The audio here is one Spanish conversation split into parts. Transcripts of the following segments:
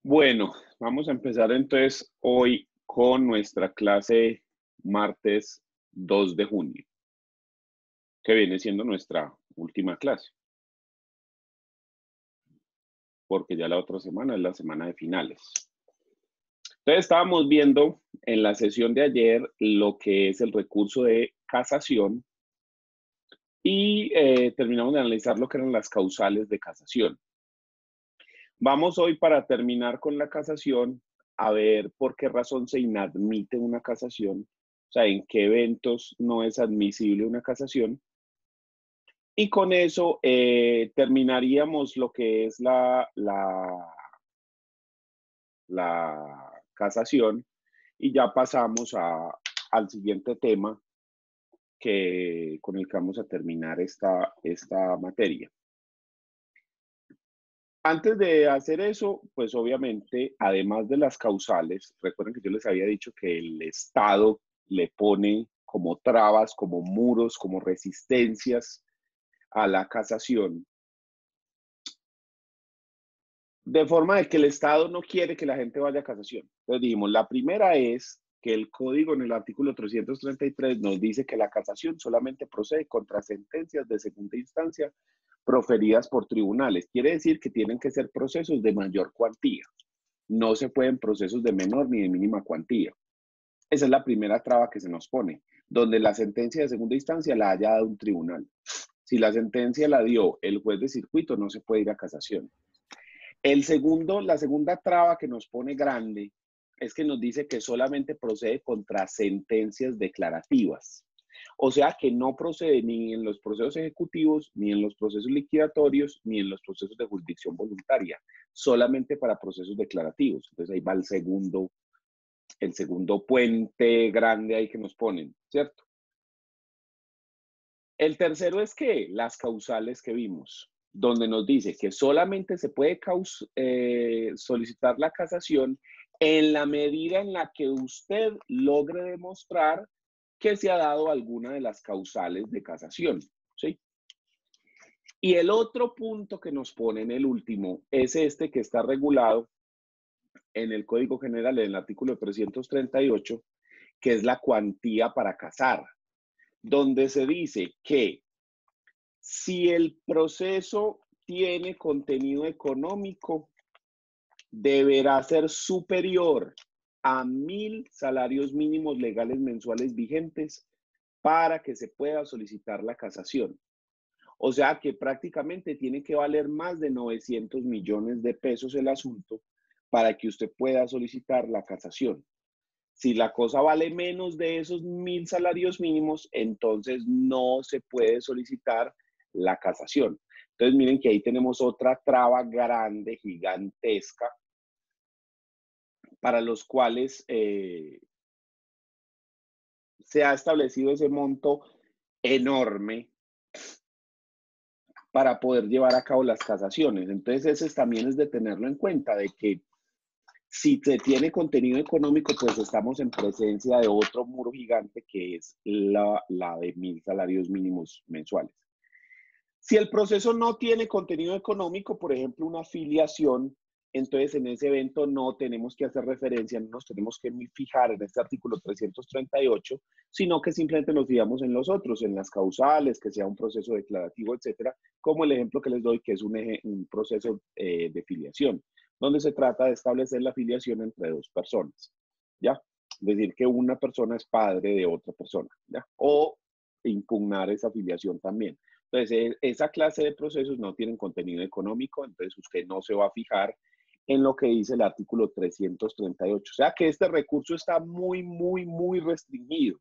Bueno, vamos a empezar entonces hoy con nuestra clase martes 2 de junio, que viene siendo nuestra última clase, porque ya la otra semana es la semana de finales. Entonces estábamos viendo en la sesión de ayer lo que es el recurso de casación y terminamos de analizar lo que eran las causales de casación. Vamos hoy para terminar con la casación a ver por qué razón se inadmite una casación, o sea, en qué eventos no es admisible una casación. Y con eso terminaríamos lo que es la casación y ya pasamos al siguiente tema con el que vamos a terminar esta materia. Antes de hacer eso, pues obviamente, además de las causales, recuerden que yo les había dicho que el Estado le pone como trabas, como muros, como resistencias a la casación, de forma de que el Estado no quiere que la gente vaya a casación. Entonces dijimos, la primera es que el código en el artículo 333 nos dice que la casación solamente procede contra sentencias de segunda instancia proferidas por tribunales. Quiere decir que tienen que ser procesos de mayor cuantía. No se pueden procesos de menor ni de mínima cuantía. Esa es la primera traba que se nos pone, donde la sentencia de segunda instancia la haya dado un tribunal. Si la sentencia la dio el juez de circuito, no se puede ir a casación. La segunda traba que nos pone grande es que nos dice que solamente procede contra sentencias declarativas. O sea que no procede ni en los procesos ejecutivos, ni en los procesos liquidatorios, ni en los procesos de jurisdicción voluntaria, solamente para procesos declarativos. Entonces ahí va el segundo puente grande ahí que nos ponen, ¿cierto? El tercero es que las causales que vimos, donde nos dice que solamente se puede solicitar la casación en la medida en la que usted logre demostrar que se ha dado alguna de las causales de casación, ¿sí? Y el otro punto que nos pone en el último es este que está regulado en el Código General, en el artículo 338, que es la cuantía para casar, donde se dice que si el proceso tiene contenido económico, deberá ser superior a 1.000 salarios mínimos legales mensuales vigentes para que se pueda solicitar la casación. O sea que prácticamente tiene que valer más de 900 millones de pesos el asunto para que usted pueda solicitar la casación. Si la cosa vale menos de esos 1.000 salarios mínimos, entonces no se puede solicitar la casación. Entonces miren que ahí tenemos otra traba grande, gigantesca, para los cuales se ha establecido ese monto enorme para poder llevar a cabo las casaciones. Entonces ese también es de tenerlo en cuenta, de que si se tiene contenido económico, pues estamos en presencia de otro muro gigante que es la de 1.000 salarios mínimos mensuales. Si el proceso no tiene contenido económico, por ejemplo, una afiliación, entonces en ese evento no tenemos que hacer referencia, no nos tenemos que fijar en este artículo 338, sino que simplemente nos fijamos en los otros, en las causales, que sea un proceso declarativo, etcétera, como el ejemplo que les doy, que es un proceso de filiación, donde se trata de establecer la filiación entre dos personas, ¿ya? Es decir, que una persona es padre de otra persona, ¿ya? O impugnar esa filiación también. Entonces, esa clase de procesos no tienen contenido económico, entonces usted no se va a fijar en lo que dice el artículo 338. O sea que este recurso está muy, muy, muy restringido.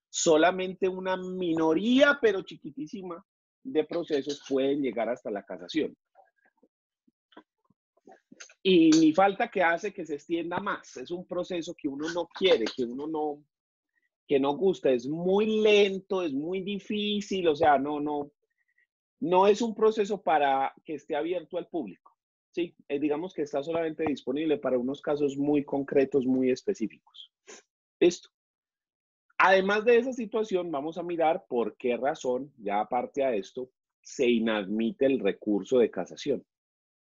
Solamente una minoría, pero chiquitísima, de procesos pueden llegar hasta la casación. Y ni falta que hace que se extienda más. Es un proceso que uno no quiere, que no gusta. Es muy lento, es muy difícil, o sea, no es un proceso para que esté abierto al público. Sí, digamos que está solamente disponible para unos casos muy concretos, muy específicos. Listo. Además de esa situación, vamos a mirar por qué razón, ya aparte a esto, se inadmite el recurso de casación.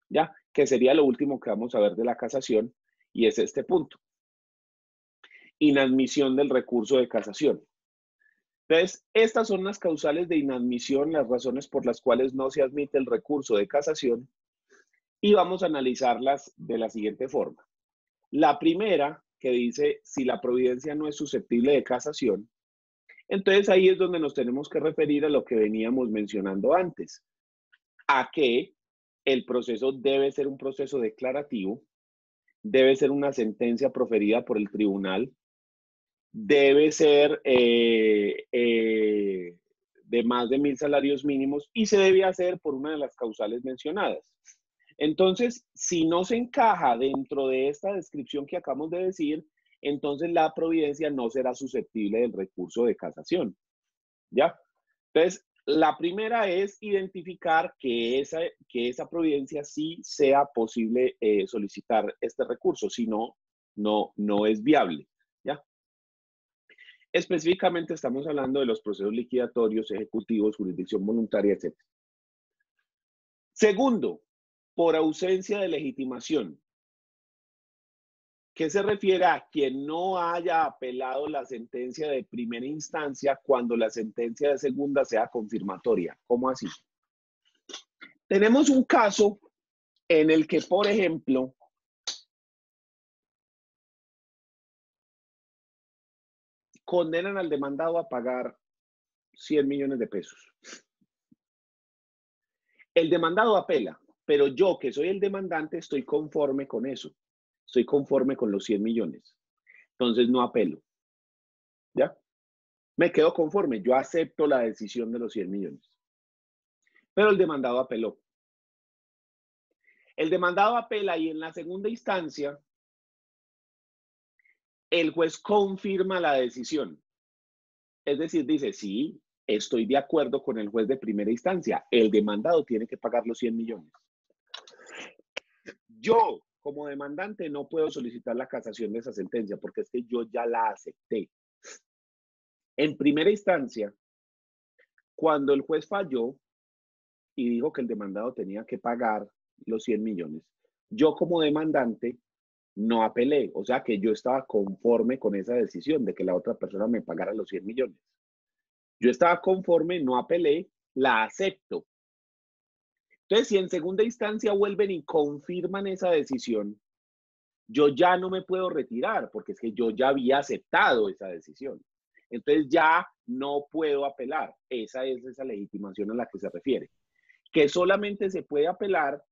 ¿ya? Que sería lo último que vamos a ver de la casación, y es este punto. Inadmisión del recurso de casación. Entonces, estas son las causales de inadmisión, las razones por las cuales no se admite el recurso de casación, y vamos a analizarlas de la siguiente forma. La primera, que dice si la providencia no es susceptible de casación, entonces ahí es donde nos tenemos que referir a lo que veníamos mencionando antes, a que el proceso debe ser un proceso declarativo, debe ser una sentencia proferida por el tribunal, debe ser de más de 1.000 salarios mínimos y se debe hacer por una de las causales mencionadas. Entonces, si no se encaja dentro de esta descripción que acabamos de decir, entonces la providencia no será susceptible del recurso de casación. ¿Ya? Entonces, la primera es identificar que esa providencia sí sea posible solicitar este recurso, si no, no es viable. ¿Ya? Específicamente estamos hablando de los procesos liquidatorios, ejecutivos, jurisdicción voluntaria, etc. Segundo, por ausencia de legitimación. ¿Qué se refiere a quien no haya apelado la sentencia de primera instancia cuando la sentencia de segunda sea confirmatoria? ¿Cómo así? Tenemos un caso en el que, por ejemplo, condenan al demandado a pagar 100 millones de pesos. El demandado apela, pero yo, que soy el demandante, estoy conforme con eso. Estoy conforme con los 100 millones. Entonces no apelo. ¿Ya? Me quedo conforme. Yo acepto la decisión de los 100 millones. Pero el demandado apeló. El demandado apela y en la segunda instancia, el juez confirma la decisión. Es decir, dice, sí, estoy de acuerdo con el juez de primera instancia. El demandado tiene que pagar los 100 millones. Yo, como demandante, no puedo solicitar la casación de esa sentencia porque es que yo ya la acepté. En primera instancia, cuando el juez falló y dijo que el demandado tenía que pagar los 100 millones, yo como demandante no apelé, o sea que yo estaba conforme con esa decisión de que la otra persona me pagara los 100 millones. Yo estaba conforme, no apelé, la acepto. Entonces, si en segunda instancia vuelven y confirman esa decisión, yo ya no me puedo retirar porque es que yo ya había aceptado esa decisión. Entonces ya no puedo apelar. Esa es esa legitimación a la que se refiere. Que solamente se puede apelar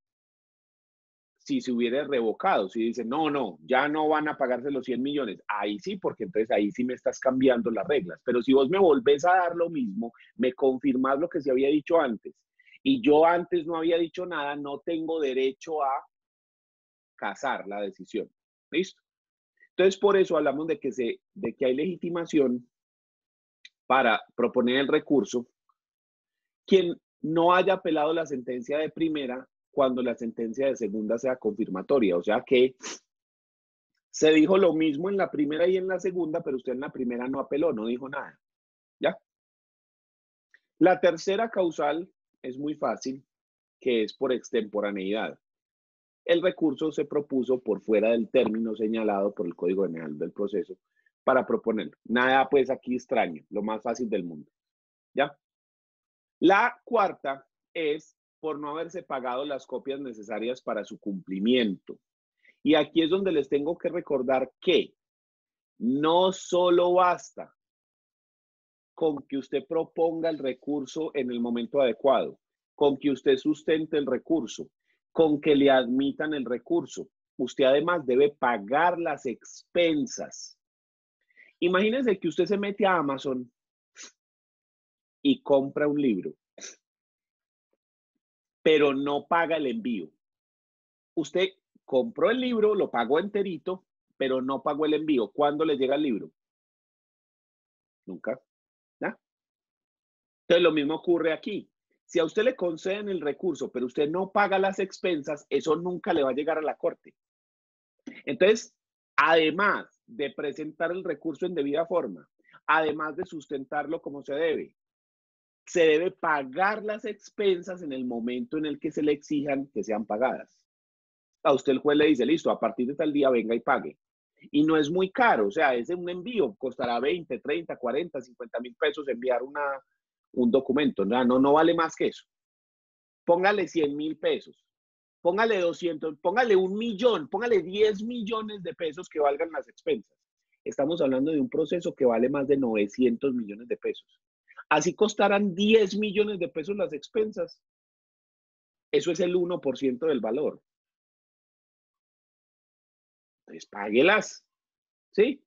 si se hubiera revocado, si dicen, no, ya no van a pagarse los 100 millones, ahí sí, porque entonces ahí sí me estás cambiando las reglas. Pero si vos me volvés a dar lo mismo, me confirmás lo que se había dicho antes, y yo antes no había dicho nada, no tengo derecho a casar la decisión. ¿Listo? Entonces, por eso hablamos de que hay legitimación para proponer el recurso. Quien no haya apelado la sentencia de primera cuando la sentencia de segunda sea confirmatoria, o sea que se dijo lo mismo en la primera y en la segunda, pero usted en la primera no apeló, no dijo nada. ¿Ya? La tercera causal es muy fácil, que es por extemporaneidad. El recurso se propuso por fuera del término señalado por el Código General del Proceso para proponerlo. Nada pues aquí extraño, lo más fácil del mundo. ¿Ya? La cuarta es por no haberse pagado las copias necesarias para su cumplimiento. Y aquí es donde les tengo que recordar que no solo basta con que usted proponga el recurso en el momento adecuado, con que usted sustente el recurso, con que le admitan el recurso. Usted además debe pagar las expensas. Imagínense que usted se mete a Amazon y compra un libro, pero no paga el envío. Usted compró el libro, lo pagó enterito, pero no pagó el envío. ¿Cuándo le llega el libro? Nunca. ¿Ya? Entonces lo mismo ocurre aquí. Si a usted le conceden el recurso, pero usted no paga las expensas, eso nunca le va a llegar a la corte. Entonces, además de presentar el recurso en debida forma, además de sustentarlo como se debe pagar las expensas en el momento en el que se le exijan que sean pagadas. A usted el juez le dice, listo, a partir de tal día venga y pague. Y no es muy caro, o sea, es un envío, costará 20, 30, 40, 50.000 pesos enviar un documento, no vale más que eso. Póngale 100.000 pesos, póngale 200, póngale 1.000.000, póngale 10 millones de pesos que valgan las expensas. Estamos hablando de un proceso que vale más de 900 millones de pesos. Así costarán 10 millones de pesos las expensas. Eso es el 1% del valor. Pues páguelas, ¿sí?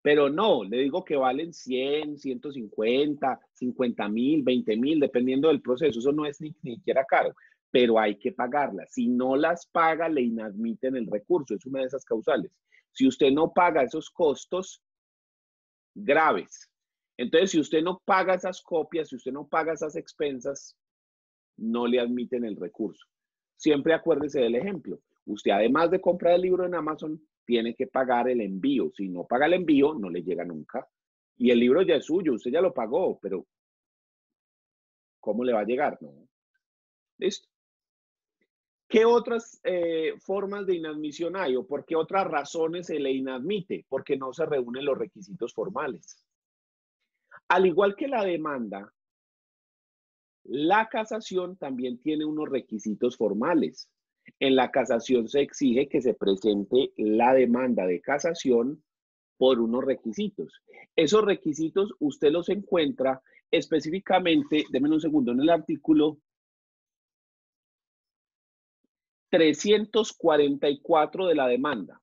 Pero no, le digo que valen 100, 150, 50.000, 20.000, dependiendo del proceso. Eso no es ni siquiera caro, pero hay que pagarlas. Si no las paga, le inadmiten el recurso. Es una de esas causales. Si usted no paga esos costos graves, entonces si usted no paga esas copias, si usted no paga esas expensas, no le admiten el recurso. Siempre acuérdese del ejemplo. Usted, además de comprar el libro en Amazon, tiene que pagar el envío. Si no paga el envío, no le llega nunca. Y el libro ya es suyo, usted ya lo pagó, pero ¿cómo le va a llegar? No. ¿Listo? ¿Qué otras formas de inadmisión hay o por qué otras razones se le inadmite? Porque no se reúnen los requisitos formales. Al igual que la demanda, la casación también tiene unos requisitos formales. En la casación se exige que se presente la demanda de casación por unos requisitos. Esos requisitos usted los encuentra específicamente, denme un segundo, en el artículo 344 de la demanda.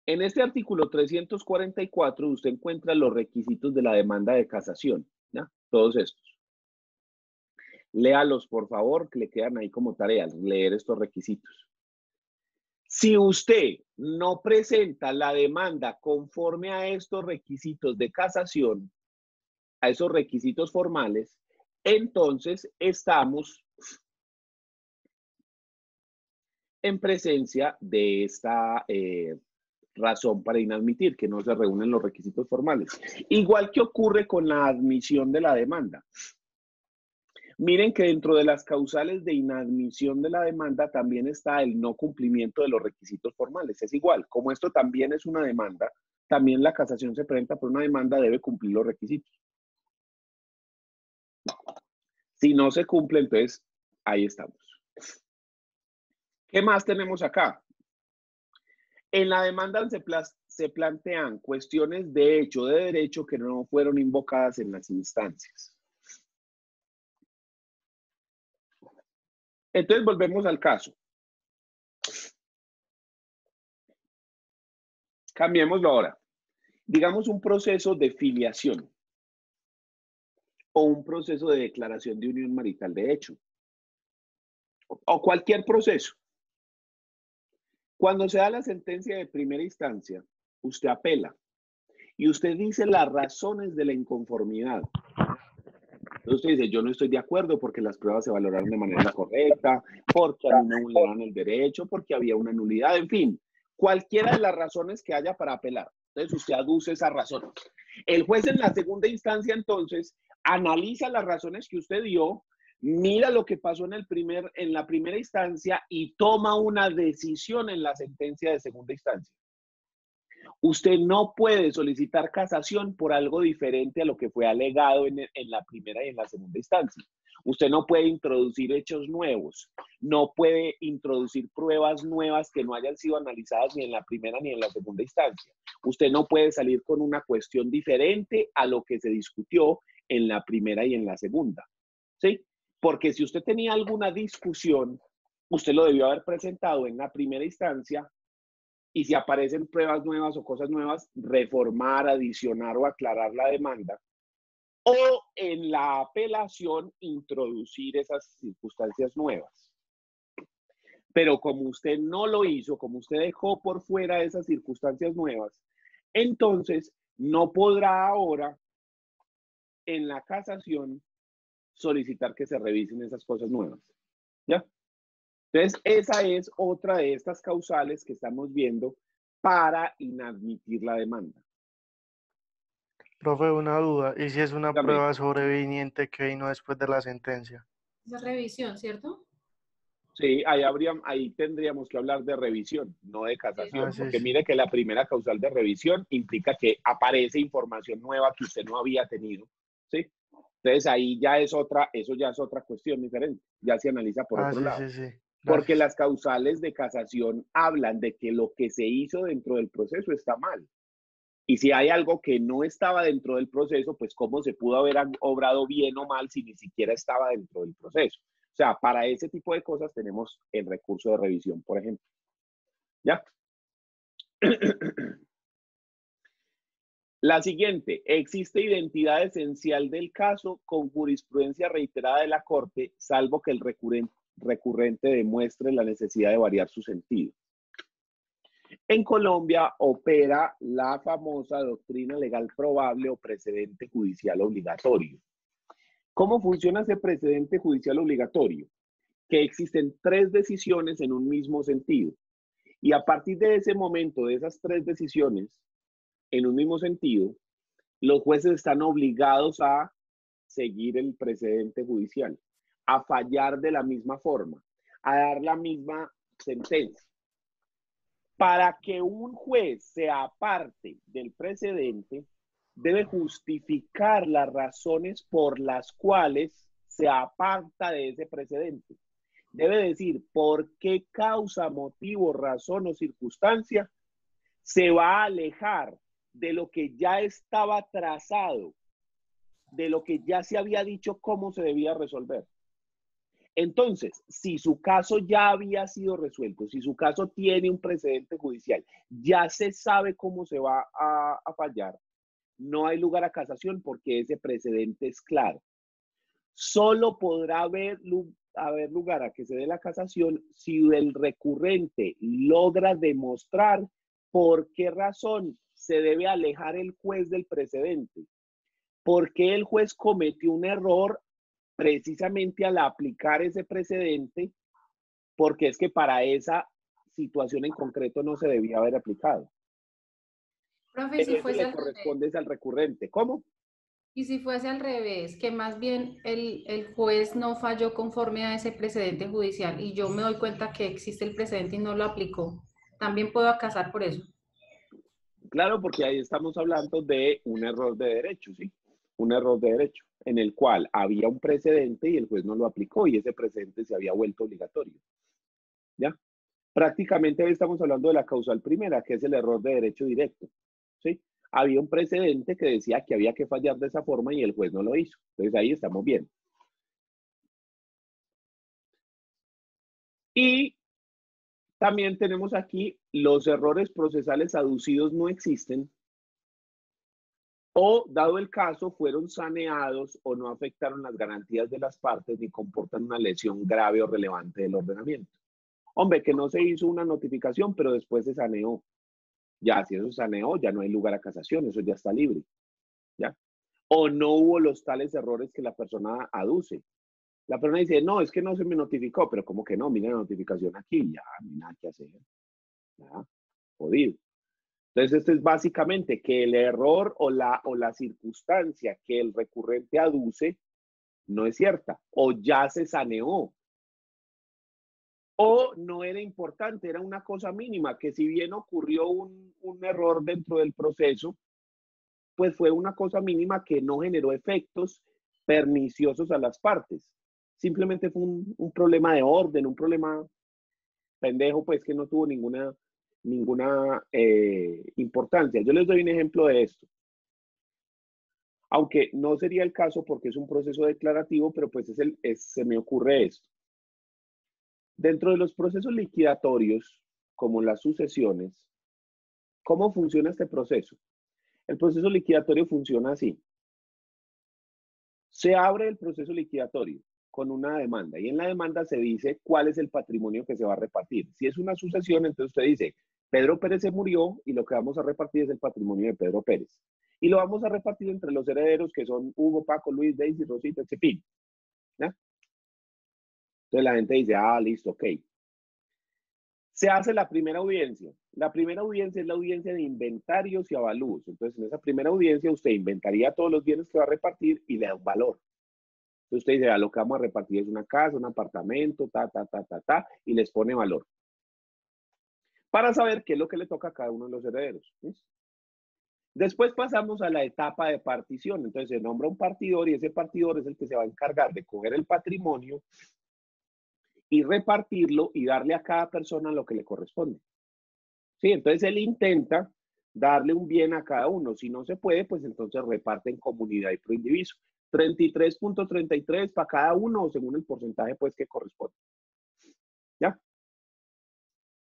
En este artículo 344 usted encuentra los requisitos de la demanda de casación, ¿ya? Todos estos. Léalos, por favor, que le quedan ahí como tareas, leer estos requisitos. Si usted no presenta la demanda conforme a estos requisitos de casación, a esos requisitos formales, entonces estamos en presencia de esta razón para inadmitir, que no se reúnen los requisitos formales. Igual que ocurre con la admisión de la demanda. Miren que dentro de las causales de inadmisión de la demanda también está el no cumplimiento de los requisitos formales. Es igual, como esto también es una demanda, también la casación se presenta por una demanda, debe cumplir los requisitos. Si no se cumple, entonces ahí estamos. ¿Qué más tenemos acá? En la demanda se plantean cuestiones de hecho, de derecho, que no fueron invocadas en las instancias. Entonces volvemos al caso. Cambiémoslo ahora. Digamos un proceso de filiación o un proceso de declaración de unión marital de hecho o cualquier proceso. Cuando se da la sentencia de primera instancia, usted apela y usted dice las razones de la inconformidad. Entonces usted dice, yo no estoy de acuerdo porque las pruebas se valoraron de manera incorrecta, porque a mí me vulneraron el derecho, porque había una nulidad, en fin, cualquiera de las razones que haya para apelar. Entonces usted aduce esas razones. El juez en la segunda instancia, entonces, analiza las razones que usted dio, mira lo que pasó en la primera instancia y toma una decisión en la sentencia de segunda instancia. Usted no puede solicitar casación por algo diferente a lo que fue alegado en la primera y en la segunda instancia. Usted no puede introducir hechos nuevos, no puede introducir pruebas nuevas que no hayan sido analizadas ni en la primera ni en la segunda instancia. Usted no puede salir con una cuestión diferente a lo que se discutió en la primera y en la segunda, ¿sí? Porque si usted tenía alguna discusión, usted lo debió haber presentado en la primera instancia y si aparecen pruebas nuevas o cosas nuevas, reformar, adicionar o aclarar la demanda. O en la apelación, introducir esas circunstancias nuevas. Pero como usted no lo hizo, como usted dejó por fuera esas circunstancias nuevas, entonces no podrá ahora en la casación solicitar que se revisen esas cosas nuevas. ¿Ya? Entonces, esa es otra de estas causales que estamos viendo para inadmitir la demanda. Profe, una duda. ¿Y si es una Dígame. prueba sobreviniente que vino después de la sentencia? Esa revisión, ¿cierto? Sí, ahí tendríamos que hablar de revisión, no de Ah, casación, sí, porque sí. mire que la primera causal de revisión implica que aparece información nueva que usted no había tenido, ¿sí? Entonces ahí ya es otra, eso ya es otra cuestión diferente, ya se analiza por Ah, otro sí, lado, sí, sí. porque Gracias. las causales de casación hablan de que lo que se hizo dentro del proceso está mal. Y si hay algo que no estaba dentro del proceso, pues cómo se pudo haber obrado bien o mal si ni siquiera estaba dentro del proceso. O sea, para ese tipo de cosas tenemos el recurso de revisión, por ejemplo. ¿Ya? La siguiente, existe identidad esencial del caso con jurisprudencia reiterada de la Corte, salvo que el recurrente demuestre la necesidad de variar su sentido. En Colombia opera la famosa doctrina legal probable o precedente judicial obligatorio. ¿Cómo funciona ese precedente judicial obligatorio? Que existen tres decisiones en un mismo sentido. Y a partir de ese momento, de esas tres decisiones en un mismo sentido, los jueces están obligados a seguir el precedente judicial, a fallar de la misma forma, a dar la misma sentencia. Para que un juez se aparte del precedente, debe justificar las razones por las cuales se aparta de ese precedente. Debe decir por qué causa, motivo, razón o circunstancia se va a alejar de lo que ya estaba trazado, de lo que ya se había dicho cómo se debía resolver. Entonces, si su caso ya había sido resuelto, si su caso tiene un precedente judicial, ya se sabe cómo se va a fallar, no hay lugar a casación porque ese precedente es claro. Solo podrá haber lugar a que se dé la casación si el recurrente logra demostrar por qué razón se debe alejar el juez del precedente, por qué el juez cometió un error precisamente al aplicar ese precedente, porque es que para esa situación en concreto no se debía haber aplicado. Profe, Pero si eso fuese le al revés, corresponde al recurrente. ¿Cómo? y si fuese al revés, que más bien el juez no falló conforme a ese precedente judicial y yo me doy cuenta que existe el precedente y no lo aplicó, también puedo acasar por eso. Claro, porque ahí estamos hablando de un error de derecho, ¿sí? Un error de derecho, en el cual había un precedente y el juez no lo aplicó y ese precedente se había vuelto obligatorio. ¿Ya? Prácticamente hoy estamos hablando de la causal primera, que es el error de derecho directo, ¿sí? Había un precedente que decía que había que fallar de esa forma y el juez no lo hizo. Entonces ahí estamos bien. Y también tenemos aquí los errores procesales aducidos no existen o, dado el caso, fueron saneados o no afectaron las garantías de las partes ni comportan una lesión grave o relevante del ordenamiento. Hombre, que no se hizo una notificación, pero después se saneó. Ya, si eso se saneó, ya no hay lugar a casación, eso ya está libre. ¿Ya? O no hubo los tales errores que la persona aduce. La persona dice, no, es que no se me notificó, pero como que no, mira la notificación aquí, ya, no hay nada que hacer. Ya, jodido. Entonces, esto es básicamente que el error o la circunstancia que el recurrente aduce no es cierta, o ya se saneó, o no era importante, era una cosa mínima, que si bien ocurrió un error dentro del proceso, pues fue una cosa mínima que no generó efectos perniciosos a las partes. Simplemente fue un problema de orden, un problema pendejo, pues que no tuvo ninguna importancia. Yo les doy un ejemplo de esto. Aunque no sería el caso porque es un proceso declarativo, pero pues se me ocurre esto. Dentro de los procesos liquidatorios, como las sucesiones, ¿cómo funciona este proceso? El proceso liquidatorio funciona así. Se abre el proceso liquidatorio con una demanda y en la demanda se dice cuál es el patrimonio que se va a repartir. Si es una sucesión, entonces usted dice, Pedro Pérez se murió y lo que vamos a repartir es el patrimonio de Pedro Pérez. Y lo vamos a repartir entre los herederos que son Hugo, Paco, Luis, Daisy, Rosita, etc. ¿Ya? Entonces la gente dice, ah, listo, ok. Se hace la primera audiencia. La primera audiencia es la audiencia de inventarios y avalúos. Entonces, en esa primera audiencia usted inventaría todos los bienes que va a repartir y le da un valor. Entonces usted dice, lo que vamos a repartir es una casa, un apartamento, y les pone valor. Para saber qué es lo que le toca a cada uno de los herederos. ¿Sí? Después pasamos a la etapa de partición. Entonces se nombra un partidor y ese partidor es el que se va a encargar de coger el patrimonio y repartirlo y darle a cada persona lo que le corresponde. ¿Sí? Entonces él intenta darle un bien a cada uno. Si no se puede, pues entonces reparte en comunidad y pro indiviso. 33.33 para cada uno o según el porcentaje pues que corresponde. ¿Ya?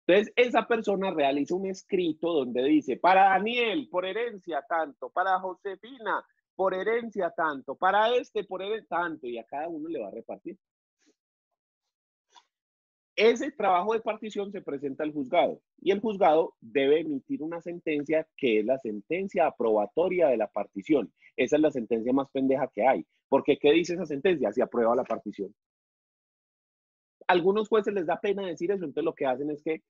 Entonces esa persona realiza un escrito donde dice, para Daniel, por herencia tanto, para Josefina, por herencia tanto, para este, por herencia tanto, y a cada uno le va a repartir. Ese trabajo de partición se presenta al juzgado y el juzgado debe emitir una sentencia que es la sentencia aprobatoria de la partición. Esa es la sentencia más pendeja que hay. Porque ¿qué dice esa sentencia? Se aprueba la partición. Algunos jueces les da pena decir eso, entonces lo que hacen es que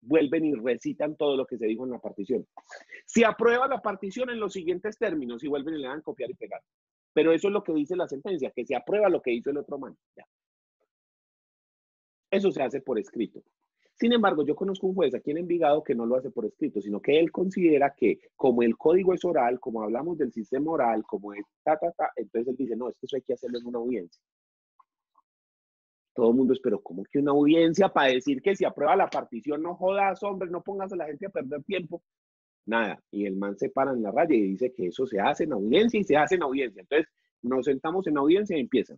vuelven y recitan todo lo que se dijo en la partición. Se aprueba la partición en los siguientes términos y vuelven y le dan copiar y pegar. Pero eso es lo que dice la sentencia, que se aprueba lo que hizo el otro man. Ya. Eso se hace por escrito. Sin embargo, yo conozco un juez aquí en Envigado que no lo hace por escrito, sino que él considera que como el código es oral, como hablamos del sistema oral, como es entonces él dice, no, es que eso hay que hacerlo en una audiencia. Todo el mundo es, pero ¿cómo que una audiencia para decir que si aprueba la partición? No jodas, hombre, no pongas a la gente a perder tiempo. Nada. Y el man se para en la raya y dice que eso se hace en audiencia y se hace en audiencia. Entonces, nos sentamos en audiencia y empieza.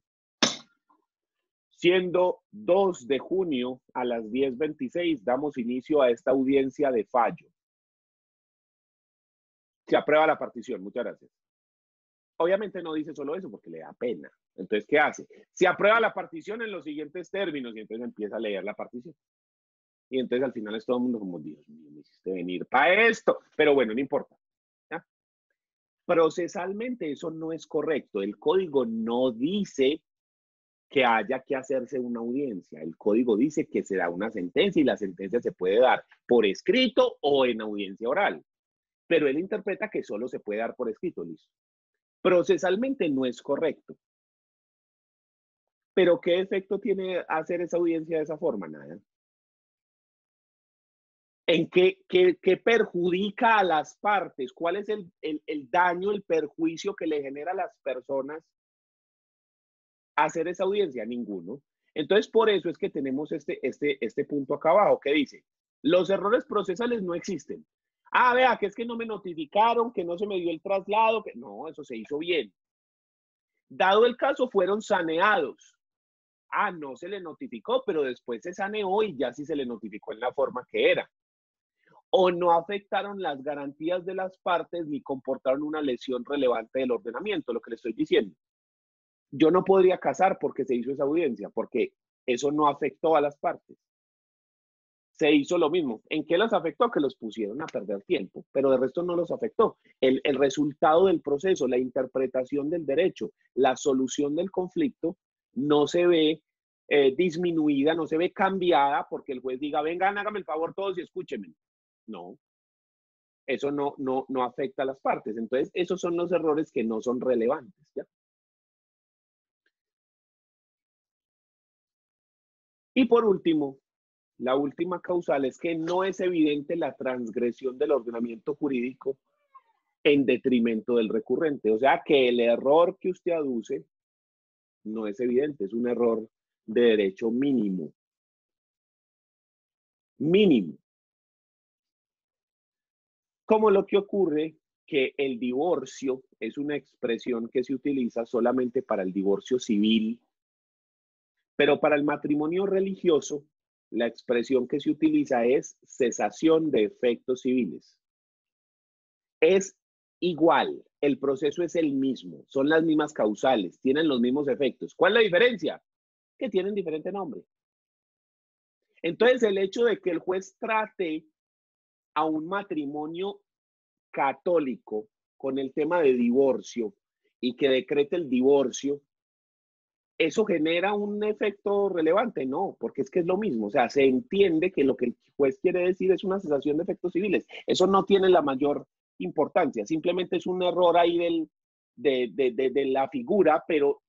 Siendo 2 de junio a las 10:26, damos inicio a esta audiencia de fallo. Se aprueba la partición. Muchas gracias. Obviamente no dice solo eso porque le da pena. Entonces, ¿qué hace? Se aprueba la partición en los siguientes términos y entonces empieza a leer la partición. Y entonces al final es todo el mundo como, Dios mío, me hiciste venir para esto. Pero bueno, no importa. ¿Ya? Procesalmente eso no es correcto. El código no dice que haya que hacerse una audiencia. El código dice que se da una sentencia y la sentencia se puede dar por escrito o en audiencia oral. Pero él interpreta que solo se puede dar por escrito, listo. Procesalmente no es correcto. ¿Pero qué efecto tiene hacer esa audiencia de esa forma? Nada. ¿En qué perjudica a las partes? ¿Cuál es el daño, el perjuicio que le genera a las personas hacer esa audiencia? Ninguno. Entonces, por eso es que tenemos este punto acá abajo que dice, los errores procesales no existen. Ah, vea, que es que no me notificaron, que no se me dio el traslado, que no, eso se hizo bien. Dado el caso, fueron saneados. Ah, no se le notificó, pero después se saneó y ya sí se le notificó en la forma que era. O no afectaron las garantías de las partes ni comportaron una lesión relevante del ordenamiento, lo que le estoy diciendo. Yo no podría casar porque se hizo esa audiencia, porque eso no afectó a las partes. Se hizo lo mismo. ¿En qué las afectó? Que los pusieron a perder tiempo, pero de resto no los afectó. El resultado del proceso, la interpretación del derecho, la solución del conflicto, no se ve disminuida, no se ve cambiada porque el juez diga, vengan, háganme el favor todos y escúchenme. No. Eso no afecta a las partes. Entonces, esos son los errores que no son relevantes, ¿ya? Y por último, la última causal es que no es evidente la transgresión del ordenamiento jurídico en detrimento del recurrente. O sea, que el error que usted aduce no es evidente, es un error de derecho mínimo. Mínimo. Como lo que ocurre que el divorcio es una expresión que se utiliza solamente para el divorcio civil, pero para el matrimonio religioso, la expresión que se utiliza es cesación de efectos civiles. Es igual, el proceso es el mismo, son las mismas causales, tienen los mismos efectos. ¿Cuál es la diferencia? Que tienen diferente nombre. Entonces, el hecho de que el juez trate a un matrimonio católico con el tema de divorcio y que decrete el divorcio, ¿eso genera un efecto relevante? No, porque es que es lo mismo. O sea, se entiende que lo que el juez quiere decir es una cesación de efectos civiles. Eso no tiene la mayor importancia. Simplemente es un error ahí de la figura, pero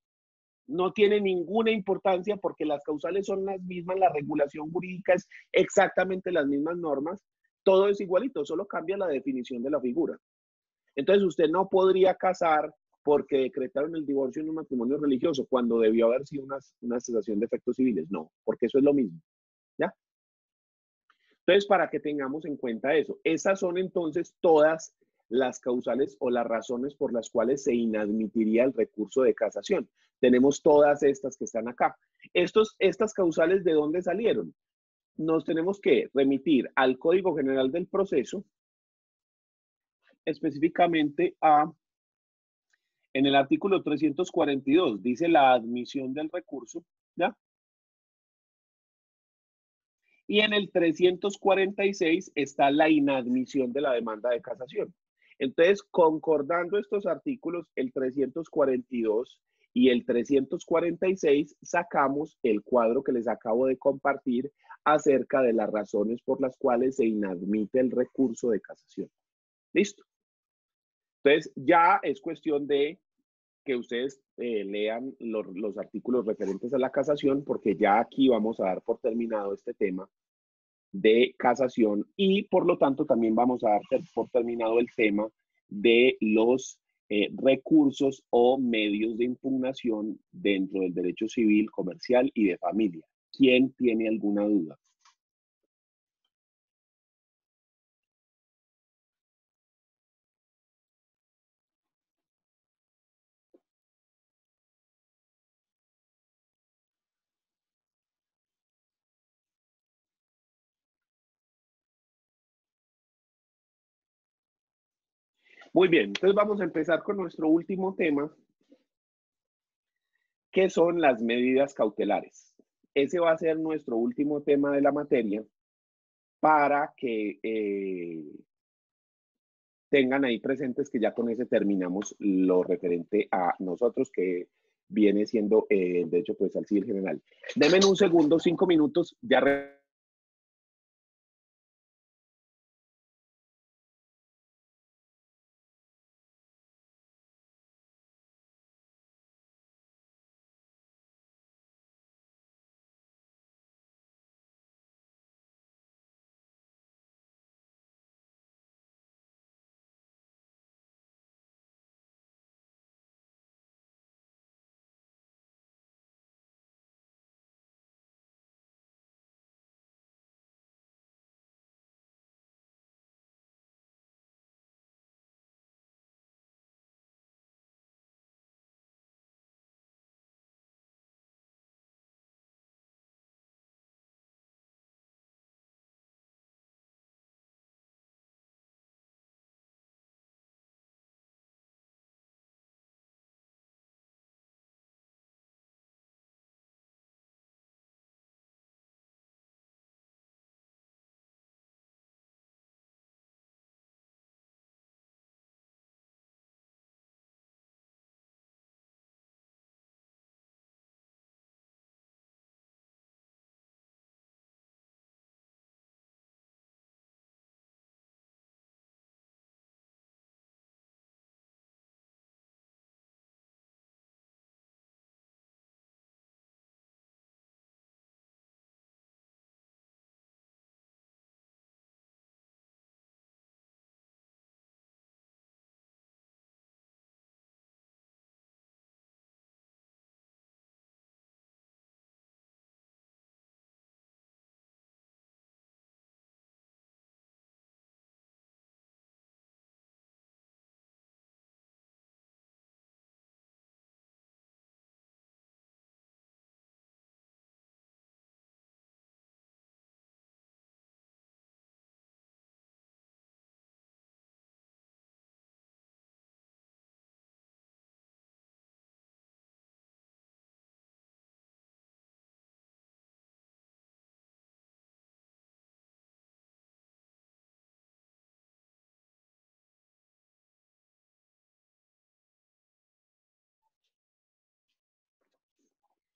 no tiene ninguna importancia porque las causales son las mismas, la regulación jurídica es exactamente las mismas normas, todo es igualito, solo cambia la definición de la figura. Entonces usted no podría casar porque decretaron el divorcio en un matrimonio religioso cuando debió haber sido una cesación de efectos civiles. No, porque eso es lo mismo. ¿Ya? Entonces, para que tengamos en cuenta eso, esas son entonces todas las causales o las razones por las cuales se inadmitiría el recurso de casación. Tenemos todas estas que están acá. Estas causales, ¿de dónde salieron? Nos tenemos que remitir al Código General del Proceso, específicamente en el artículo 342, dice la admisión del recurso, ¿ya? Y en el 346 está la inadmisión de la demanda de casación. Entonces, concordando estos artículos, el 342 y el 346, sacamos el cuadro que les acabo de compartir acerca de las razones por las cuales se inadmite el recurso de casación. ¿Listo? Entonces, ya es cuestión de que ustedes lean los artículos referentes a la casación, porque ya aquí vamos a dar por terminado este tema de casación y por lo tanto también vamos a dar por terminado el tema de los recursos o medios de impugnación dentro del derecho civil, comercial y de familia. ¿Quién tiene alguna duda? Muy bien, entonces vamos a empezar con nuestro último tema, que son las medidas cautelares. Ese va a ser nuestro último tema de la materia para que tengan ahí presentes que ya con ese terminamos lo referente a nosotros, que viene siendo de hecho pues al civil general. Denme un segundo, 5 minutos, ya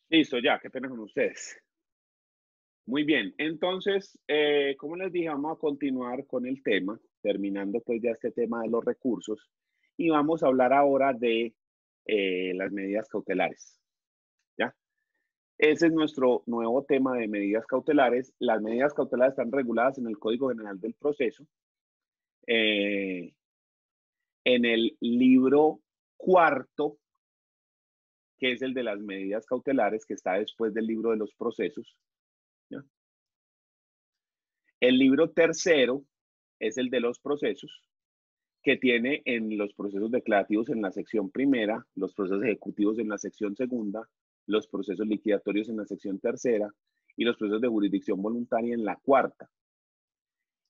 listo, ya, qué pena con ustedes. Muy bien, entonces, como les dije, vamos a continuar con el tema, terminando pues ya este tema de los recursos, y vamos a hablar ahora de las medidas cautelares. Ese es nuestro nuevo tema de medidas cautelares. Las medidas cautelares están reguladas en el Código General del Proceso. En el libro cuarto, que es el de las medidas cautelares, que está después del libro de los procesos. ¿Ya? El libro tercero es el de los procesos, que tiene en los procesos declarativos en la sección primera, los procesos ejecutivos en la sección segunda, los procesos liquidatorios en la sección tercera y los procesos de jurisdicción voluntaria en la cuarta.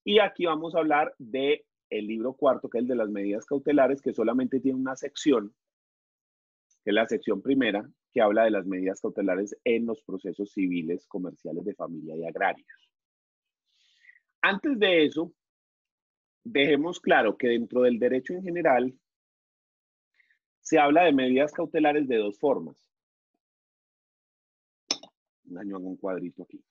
Y aquí vamos a hablar del libro cuarto, que es el de las medidas cautelares, que solamente tiene una sección, que es la sección primera, que habla de las medidas cautelares en los procesos civiles, comerciales, de familia y agrarios. Antes de eso, dejemos claro que dentro del derecho en general se habla de medidas cautelares de dos formas. Hago un cuadrito aquí.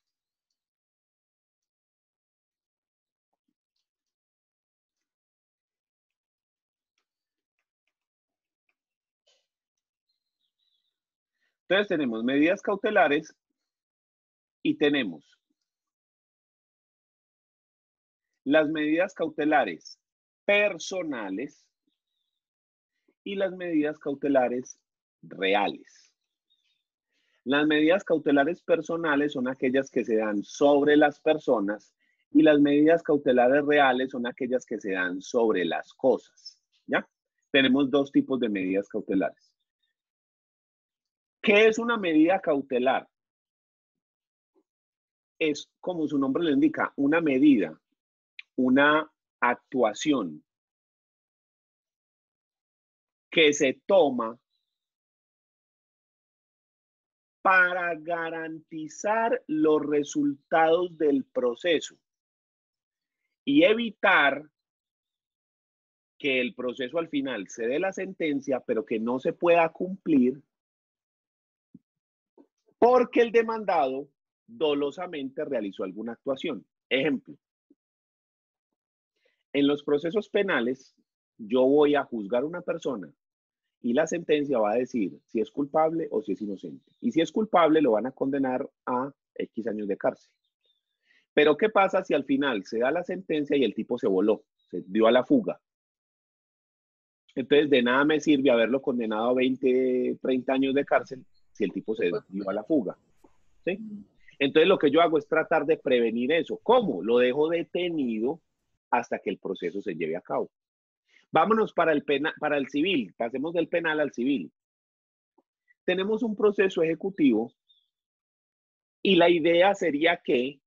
Entonces tenemos medidas cautelares y tenemos las medidas cautelares personales y las medidas cautelares reales. Las medidas cautelares personales son aquellas que se dan sobre las personas y las medidas cautelares reales son aquellas que se dan sobre las cosas. ¿Ya? Tenemos dos tipos de medidas cautelares. ¿Qué es una medida cautelar? Es, como su nombre lo indica, una medida, una actuación que se toma para garantizar los resultados del proceso y evitar que el proceso al final se dé la sentencia, pero que no se pueda cumplir porque el demandado dolosamente realizó alguna actuación. Ejemplo, en los procesos penales, yo voy a juzgar a una persona y la sentencia va a decir si es culpable o si es inocente. Y si es culpable, lo van a condenar a X años de cárcel. Pero ¿qué pasa si al final se da la sentencia y el tipo se voló, se dio a la fuga? Entonces, de nada me sirve haberlo condenado a 20, 30 años de cárcel si el tipo se dio a la fuga. ¿Sí? Entonces, lo que yo hago es tratar de prevenir eso. ¿Cómo? Lo dejo detenido hasta que el proceso se lleve a cabo. Vámonos para el civil. Pasemos del penal al civil. Tenemos un proceso ejecutivo y la idea sería que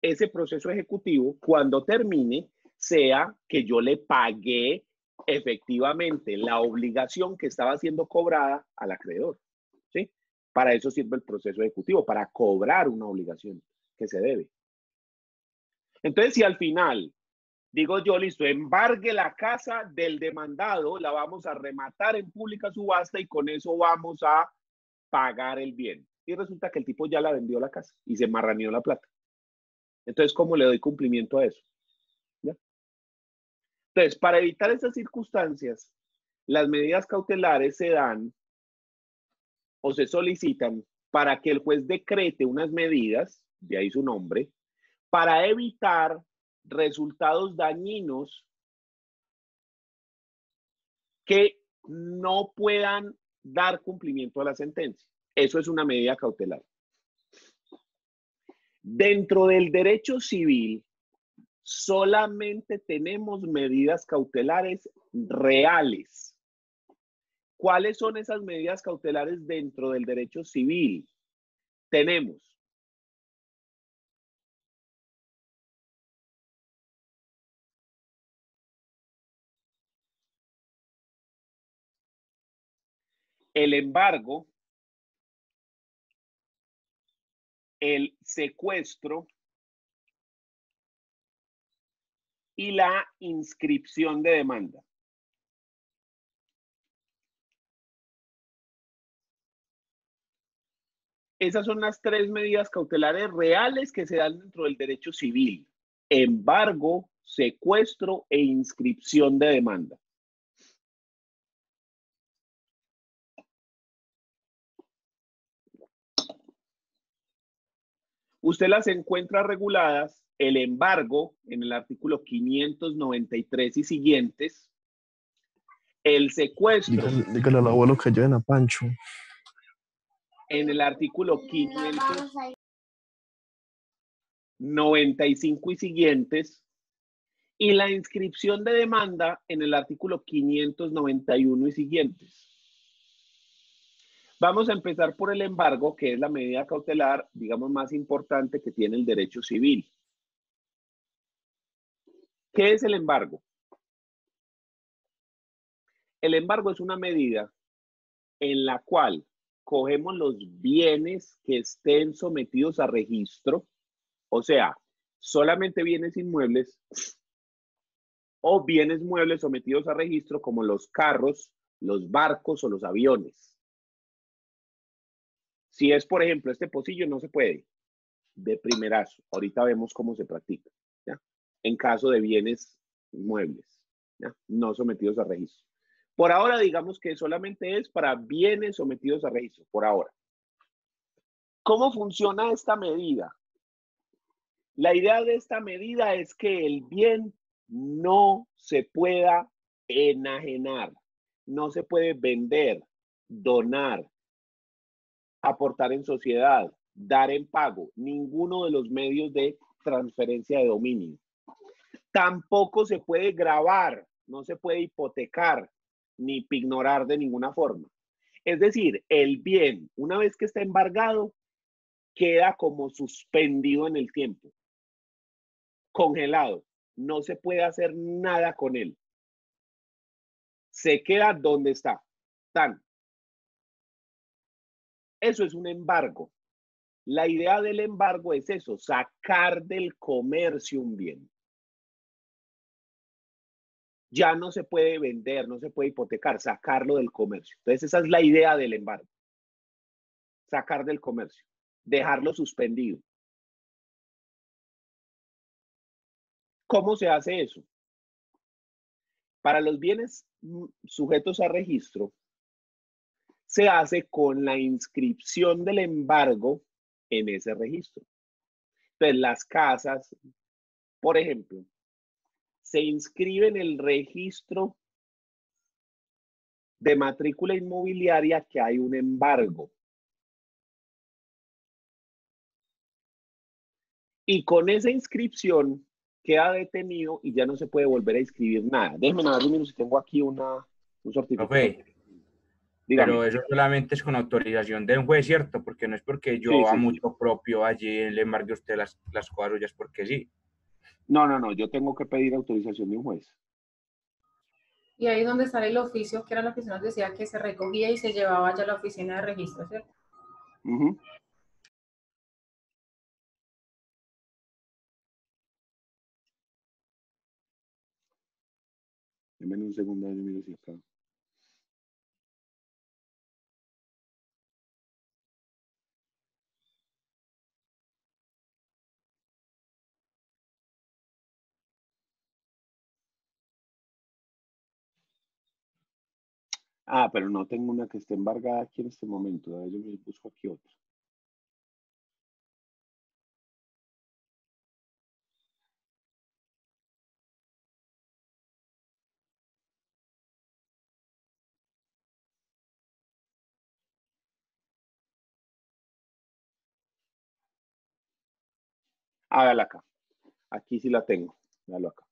ese proceso ejecutivo, cuando termine, sea que yo le pagué efectivamente la obligación que estaba siendo cobrada al acreedor. ¿Sí? Para eso sirve el proceso ejecutivo, para cobrar una obligación que se debe. Entonces, si al final digo yo, listo, embargue la casa del demandado, la vamos a rematar en pública subasta y con eso vamos a pagar el bien. Y resulta que el tipo ya la vendió la casa y se marraneó la plata. Entonces, ¿cómo le doy cumplimiento a eso? ¿Ya? Entonces, para evitar esas circunstancias, las medidas cautelares se dan o se solicitan para que el juez decrete unas medidas, de ahí su nombre, para evitar resultados dañinos que no puedan dar cumplimiento a la sentencia. Eso es una medida cautelar. Dentro del derecho civil, solamente tenemos medidas cautelares reales. ¿Cuáles son esas medidas cautelares dentro del derecho civil? Tenemos el embargo, el secuestro y la inscripción de demanda. Esas son las tres medidas cautelares reales que se dan dentro del derecho civil: embargo, secuestro e inscripción de demanda. Usted las encuentra reguladas, el embargo en el artículo 593 y siguientes, el secuestro. Dígale al abuelo que lleven a Pancho. En el artículo 595 y siguientes, y la inscripción de demanda en el artículo 591 y siguientes. Vamos a empezar por el embargo, que es la medida cautelar, digamos, más importante que tiene el derecho civil. ¿Qué es el embargo? El embargo es una medida en la cual cogemos los bienes que estén sometidos a registro, o sea, solamente bienes inmuebles o bienes muebles sometidos a registro como los carros, los barcos o los aviones. Si es, por ejemplo, este pocillo, no se puede de primerazo. Ahorita vemos cómo se practica, ¿ya? En caso de bienes muebles, ¿ya? No sometidos a registro. Por ahora, digamos que solamente es para bienes sometidos a registro, por ahora. ¿Cómo funciona esta medida? La idea de esta medida es que el bien no se pueda enajenar, no se puede vender, donar, aportar en sociedad, dar en pago, ninguno de los medios de transferencia de dominio. Tampoco se puede gravar, no se puede hipotecar, ni pignorar de ninguna forma. Es decir, el bien, una vez que está embargado, queda como suspendido en el tiempo, congelado. No se puede hacer nada con él. Se queda donde está. Tan. Eso es un embargo. La idea del embargo es eso, sacar del comercio un bien. Ya no se puede vender, no se puede hipotecar, sacarlo del comercio. Entonces esa es la idea del embargo. Sacar del comercio, dejarlo suspendido. ¿Cómo se hace eso? Para los bienes sujetos a registro, se hace con la inscripción del embargo en ese registro. Entonces, las casas, por ejemplo, se inscribe en el registro de matrícula inmobiliaria que hay un embargo. Y con esa inscripción queda detenido y ya no se puede volver a inscribir nada. Déjenme ver si tengo aquí un certificado. Okay. Dígame. Pero eso solamente es con autorización de un juez, ¿cierto? Porque no es porque yo Sí, a sí, mucho propio allí le embargue a usted las cosas suyas porque sí. No, yo tengo que pedir autorización de un juez. Y ahí donde está el oficio, que era lo que se nos decía que se recogía y se llevaba ya a la oficina de registro, ¿cierto? Uh-huh. Denme un segundo, yo miro si acá. Ah, pero no tengo una que esté embargada aquí en este momento. Yo me busco aquí otra. Hágala acá. Aquí sí la tengo. Hágalo acá.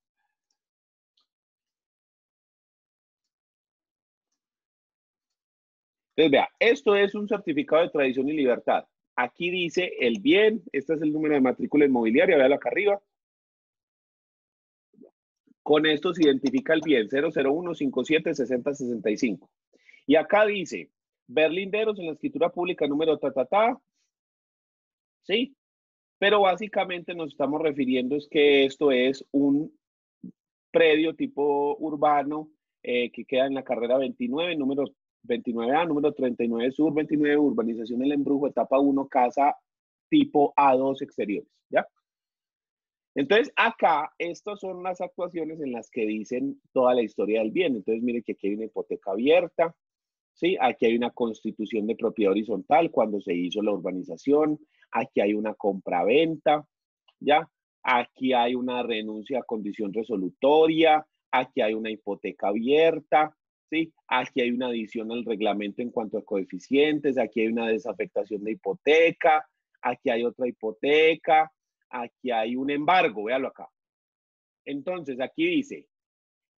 Entonces, vea, esto es un certificado de tradición y libertad. Aquí dice el bien, este es el número de matrícula inmobiliaria, véalo acá arriba. Con esto se identifica el bien, 001576065. Y acá dice, Berlinderos en la escritura pública número ¿sí? Pero básicamente nos estamos refiriendo es que esto es un predio tipo urbano que queda en la carrera 29, número 29A, número 39 Sur, 29, urbanización El Embrujo, etapa 1, casa tipo A2 exteriores, ¿ya? Entonces, acá, estas son las actuaciones en las que dicen toda la historia del bien. Entonces, mire que aquí hay una hipoteca abierta, ¿sí? Aquí hay una constitución de propiedad horizontal cuando se hizo la urbanización. aquí hay una compraventa, ¿ya? Aquí hay una renuncia a condición resolutoria, aquí hay una hipoteca abierta, ¿sí? Aquí hay una adición al reglamento en cuanto a coeficientes, aquí hay una desafectación de hipoteca, aquí hay otra hipoteca, aquí hay un embargo, véalo acá. Entonces, aquí dice,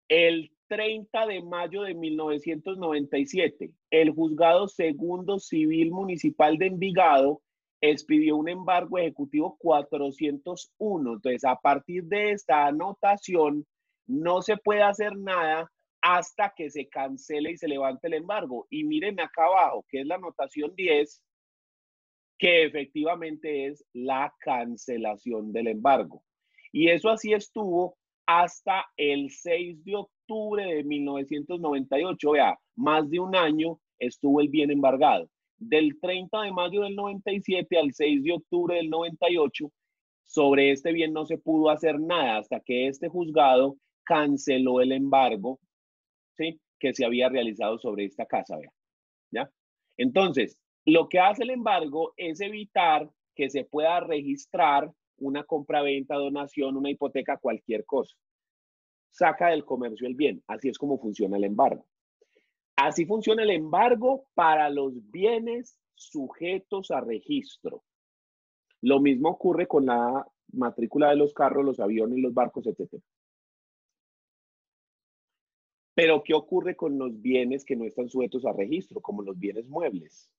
el 30 de mayo de 1997, el Juzgado Segundo Civil Municipal de Envigado expidió un embargo ejecutivo 401. Entonces, a partir de esta anotación, no se puede hacer nada hasta que se cancele y se levante el embargo. Y miren acá abajo, que es la anotación 10, que efectivamente es la cancelación del embargo. Y eso así estuvo hasta el 6 de octubre de 1998. Vea, más de un año estuvo el bien embargado. Del 30 de mayo del 97 al 6 de octubre del 98, sobre este bien no se pudo hacer nada hasta que este juzgado canceló el embargo, ¿sí?, que se había realizado sobre esta casa, vea, ¿ya? Entonces, lo que hace el embargo es evitar que se pueda registrar una compraventa, donación, una hipoteca, cualquier cosa. Saca del comercio el bien. Así es como funciona el embargo. Así funciona el embargo para los bienes sujetos a registro. Lo mismo ocurre con la matrícula de los carros, los aviones, los barcos, etc. Pero, ¿qué ocurre con los bienes que no están sujetos a registro, como los bienes muebles?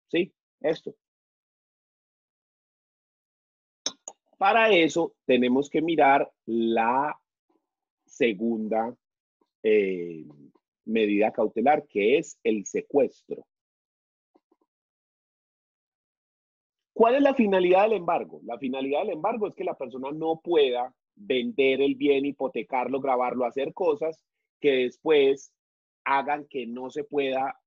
¿Sí? Esto. Para eso tenemos que mirar la segunda medida cautelar, que es el secuestro. ¿Cuál es la finalidad del embargo? La finalidad del embargo es que la persona no pueda vender el bien, hipotecarlo, gravarlo, hacer cosas que después hagan que no se pueda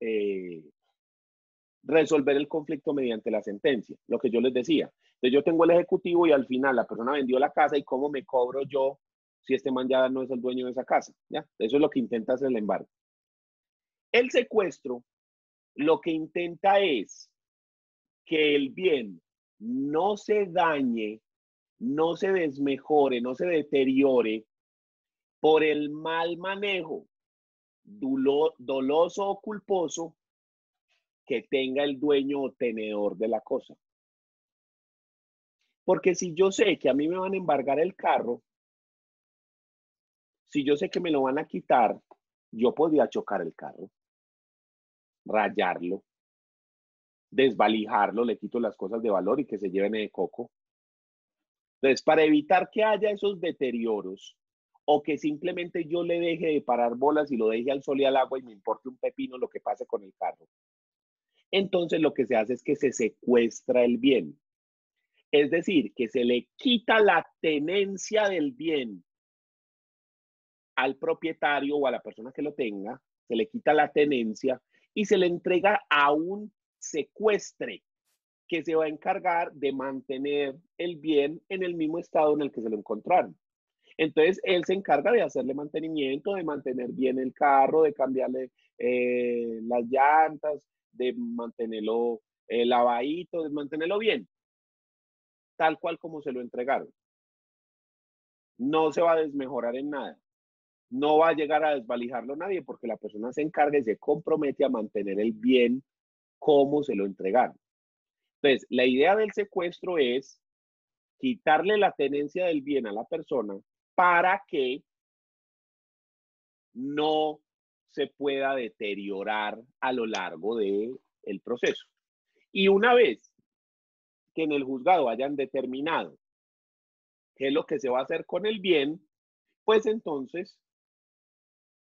resolver el conflicto mediante la sentencia, lo que yo les decía. Entonces yo tengo el ejecutivo y al final la persona vendió la casa y ¿cómo me cobro yo si este man ya no es el dueño de esa casa? ¿Ya? Eso es lo que intenta hacer el embargo. El secuestro lo que intenta es que el bien no se dañe, no se desmejore, no se deteriore por el mal manejo doloso o culposo que tenga el dueño o tenedor de la cosa. Porque si yo sé que a mí me van a embargar el carro, si yo sé que me lo van a quitar, yo podría chocar el carro, rayarlo, desvalijarlo, le quito las cosas de valor y que se lleven de coco. Entonces, para evitar que haya esos deterioros o que simplemente yo le deje de parar bolas y lo deje al sol y al agua y me importe un pepino lo que pase con el carro, entonces lo que se hace es que se secuestra el bien. Es decir, que se le quita la tenencia del bien al propietario o a la persona que lo tenga, se le quita la tenencia y se le entrega a un secuestre que se va a encargar de mantener el bien en el mismo estado en el que se lo encontraron. Entonces, él se encarga de hacerle mantenimiento, de mantener bien el carro, de cambiarle las llantas, de mantenerlo lavadito, de mantenerlo bien, tal cual como se lo entregaron. No se va a desmejorar en nada. No va a llegar a desvalijarlo nadie porque la persona se encarga y se compromete a mantener el bien como se lo entregaron. Entonces, la idea del secuestro es quitarle la tenencia del bien a la persona para que no se pueda deteriorar a lo largo del proceso. Y una vez que en el juzgado hayan determinado qué es lo que se va a hacer con el bien, pues entonces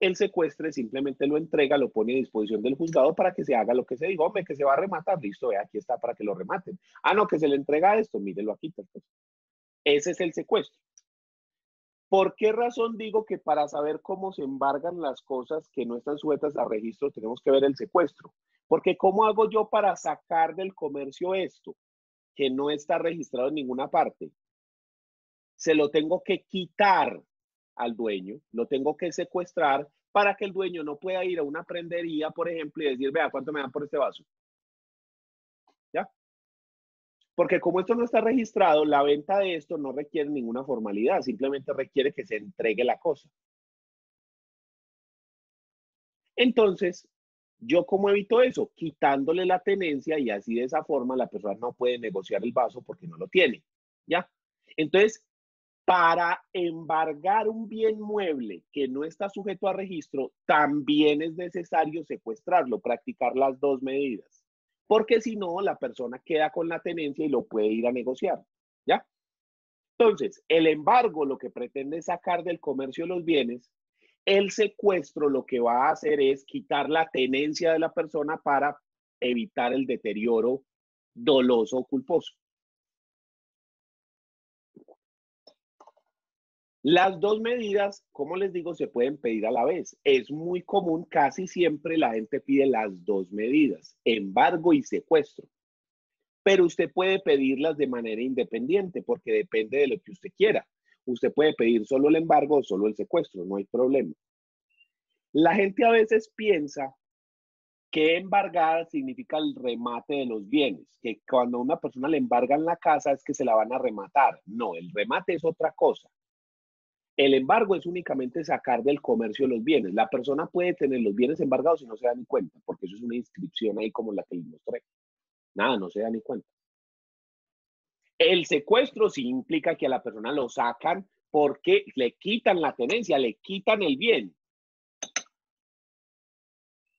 el secuestre simplemente lo entrega, lo pone a disposición del juzgado para que se haga lo que se dijo. Hombre, que se va a rematar, listo, aquí está para que lo rematen. Ah, no, que se le entrega esto, mírelo aquí. Pues. Ese es el secuestro. ¿Por qué razón digo que para saber cómo se embargan las cosas que no están sujetas a registro tenemos que ver el secuestro? Porque ¿cómo hago yo para sacar del comercio esto que no está registrado en ninguna parte? Se lo tengo que quitar al dueño, lo tengo que secuestrar para que el dueño no pueda ir a una prendería, por ejemplo, y decir, vea, ¿cuánto me dan por este vaso? ¿Ya? Porque como esto no está registrado, la venta de esto no requiere ninguna formalidad, simplemente requiere que se entregue la cosa. Entonces, ¿yo cómo evito eso? Quitándole la tenencia y así de esa forma la persona no puede negociar el vaso porque no lo tiene, ¿ya? Entonces, para embargar un bien mueble que no está sujeto a registro, también es necesario secuestrarlo, practicar las dos medidas, porque si no, la persona queda con la tenencia y lo puede ir a negociar, ¿ya? Entonces, el embargo lo que pretende es sacar del comercio los bienes. El secuestro lo que va a hacer es quitar la tenencia de la persona para evitar el deterioro doloso o culposo. Las dos medidas, como les digo, se pueden pedir a la vez. Es muy común, casi siempre la gente pide las dos medidas, embargo y secuestro. Pero usted puede pedirlas de manera independiente porque depende de lo que usted quiera. Usted puede pedir solo el embargo o solo el secuestro, no hay problema. La gente a veces piensa que embargar significa el remate de los bienes, que cuando a una persona le embargan la casa es que se la van a rematar. No, el remate es otra cosa. El embargo es únicamente sacar del comercio los bienes. La persona puede tener los bienes embargados y no se da ni cuenta, porque eso es una inscripción ahí como la que les mostré. Nada, no se da ni cuenta. El secuestro sí implica que a la persona lo sacan porque le quitan la tenencia, le quitan el bien.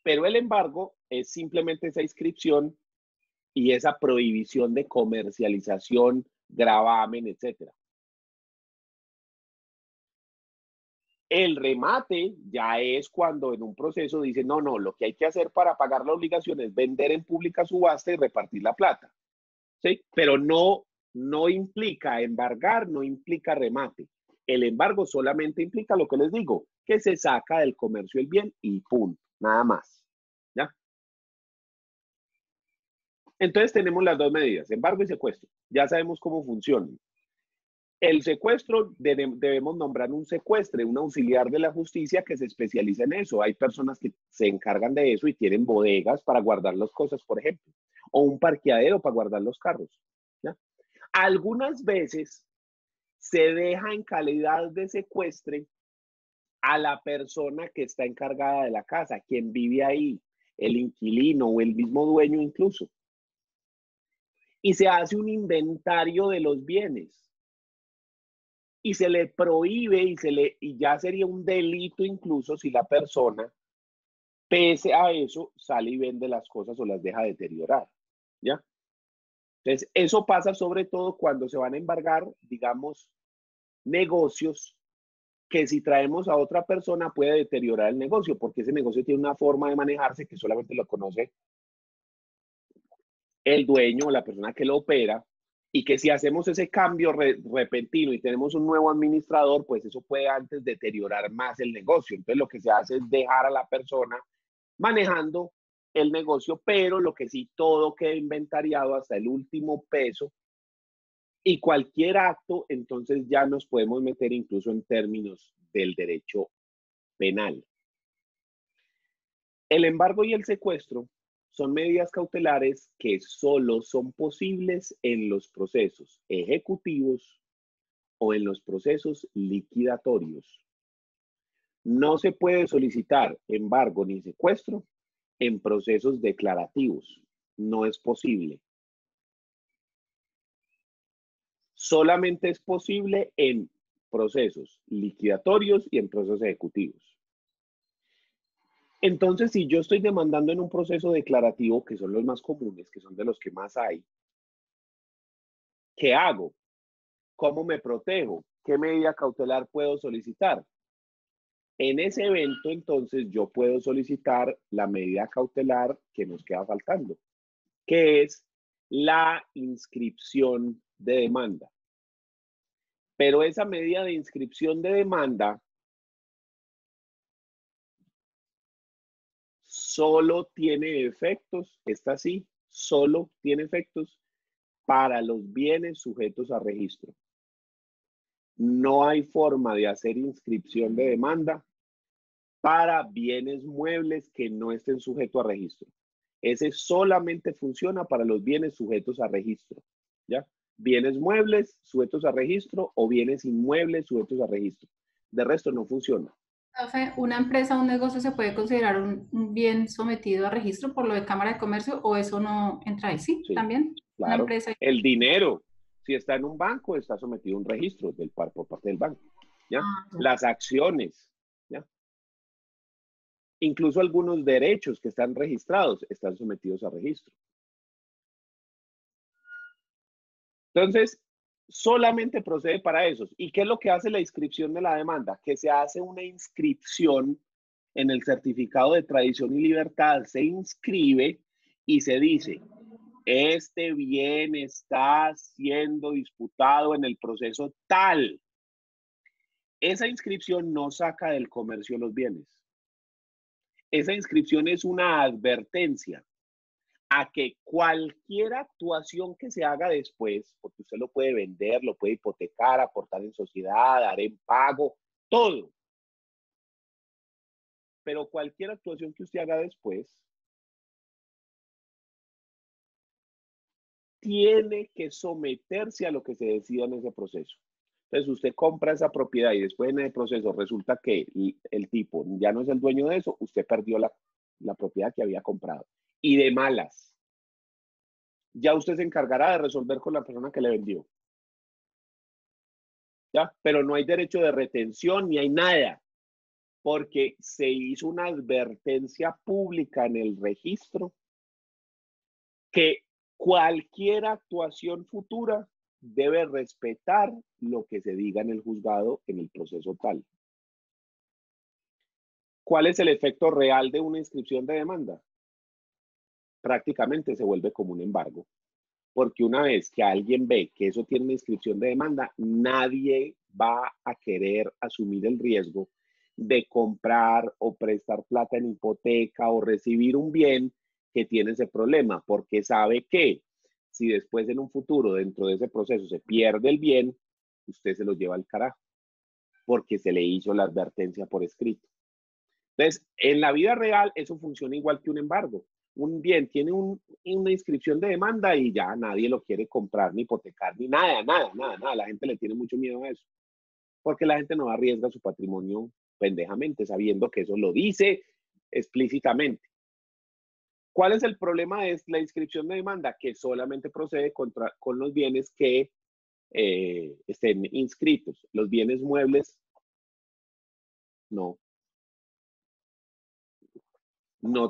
Pero el embargo es simplemente esa inscripción y esa prohibición de comercialización, gravamen, etc. El remate ya es cuando en un proceso dicen, no, lo que hay que hacer para pagar la obligación es vender en pública subasta y repartir la plata. ¿Sí? Pero no implica embargar, no implica remate. El embargo solamente implica lo que les digo, que se saca del comercio el bien y punto, nada más. ¿Ya? Entonces tenemos las dos medidas, embargo y secuestro. Ya sabemos cómo funcionan. El secuestro, debemos nombrar un secuestre, un auxiliar de la justicia que se especializa en eso. Hay personas que se encargan de eso y tienen bodegas para guardar las cosas, por ejemplo, o un parqueadero para guardar los carros. ¿Ya? Algunas veces se deja en calidad de secuestre a la persona que está encargada de la casa, quien vive ahí, el inquilino o el mismo dueño incluso. Y se hace un inventario de los bienes. Y se le prohíbe y ya sería un delito incluso si la persona, pese a eso, sale y vende las cosas o las deja deteriorar. ¿Ya? Entonces, eso pasa sobre todo cuando se van a embargar, digamos, negocios que si traemos a otra persona puede deteriorar el negocio, porque ese negocio tiene una forma de manejarse que solamente lo conoce el dueño o la persona que lo opera, y que si hacemos ese cambio repentino y tenemos un nuevo administrador, pues eso puede antes deteriorar más el negocio. Entonces lo que se hace es dejar a la persona manejando el negocio, pero lo que sí, todo queda inventariado hasta el último peso y cualquier acto, entonces ya nos podemos meter incluso en términos del derecho penal. El embargo y el secuestro son medidas cautelares que solo son posibles en los procesos ejecutivos o en los procesos liquidatorios. No se puede solicitar embargo ni secuestro en procesos declarativos. No es posible. Solamente es posible en procesos liquidatorios y en procesos ejecutivos. Entonces, si yo estoy demandando en un proceso declarativo, que son los más comunes, que son de los que más hay, ¿qué hago? ¿Cómo me protejo? ¿Qué medida cautelar puedo solicitar? En ese evento, entonces, yo puedo solicitar la medida cautelar que nos queda faltando, que es la inscripción de demanda. Pero esa medida de inscripción de demanda solo tiene efectos, esta sí, solo tiene efectos para los bienes sujetos a registro. No hay forma de hacer inscripción de demanda para bienes muebles que no estén sujetos a registro. Ese solamente funciona para los bienes sujetos a registro. ¿ya? Bienes muebles sujetos a registro o bienes inmuebles sujetos a registro. De resto no funciona. Profe, ¿una empresa o un negocio se puede considerar un bien sometido a registro por lo de Cámara de Comercio o eso no entra ahí? Sí, Sí, también. Una claro. empresa. El dinero, si está en un banco, está sometido a un registro por parte del banco, ¿ya? Ya. Las acciones, ¿ya? Incluso algunos derechos que están registrados están sometidos a registro. Entonces, solamente procede para esos. ¿Y qué es lo que hace la inscripción de la demanda? Que se hace una inscripción en el certificado de tradición y libertad, se inscribe y se dice, este bien está siendo disputado en el proceso tal. Esa inscripción no saca del comercio los bienes. Esa inscripción es una advertencia a que cualquier actuación que se haga después, porque usted lo puede vender, lo puede hipotecar, aportar en sociedad, dar en pago, todo. Pero cualquier actuación que usted haga después, tiene que someterse a lo que se decida en ese proceso. Entonces usted compra esa propiedad y después en el proceso resulta que el tipo ya no es el dueño de eso, usted perdió la propiedad que había comprado. Y de malas. Ya usted se encargará de resolver con la persona que le vendió. ¿Ya? Pero no hay derecho de retención ni hay nada, porque se hizo una advertencia pública en el registro que cualquier actuación futura debe respetar lo que se diga en el juzgado en el proceso tal. ¿Cuál es el efecto real de una inscripción de demanda? Prácticamente se vuelve como un embargo. Porque una vez que alguien ve que eso tiene una inscripción de demanda, nadie va a querer asumir el riesgo de comprar o prestar plata en hipoteca o recibir un bien que tiene ese problema, porque sabe que si después en un futuro dentro de ese proceso se pierde el bien, usted se lo lleva al carajo, porque se le hizo la advertencia por escrito. Entonces, en la vida real eso funciona igual que un embargo. Un bien tiene una inscripción de demanda y ya nadie lo quiere comprar, ni hipotecar, ni nada. La gente le tiene mucho miedo a eso, porque la gente no arriesga su patrimonio pendejamente, sabiendo que eso lo dice explícitamente. ¿Cuál es el problema de la inscripción de demanda? Que solamente procede con los bienes que estén inscritos. Los bienes muebles, no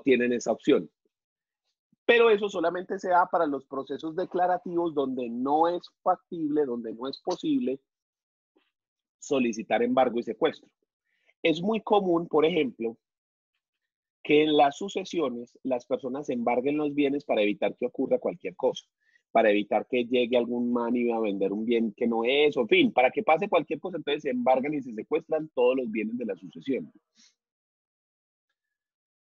tienen esa opción. Pero eso solamente se da para los procesos declarativos donde no es factible, donde no es posible solicitar embargo y secuestro. Es muy común, por ejemplo, que en las sucesiones las personas embarguen los bienes para evitar que ocurra cualquier cosa, para evitar que llegue algún man y a vender un bien que no es, o en fin, para que pase cualquier cosa, entonces se embargan y se secuestran todos los bienes de la sucesión.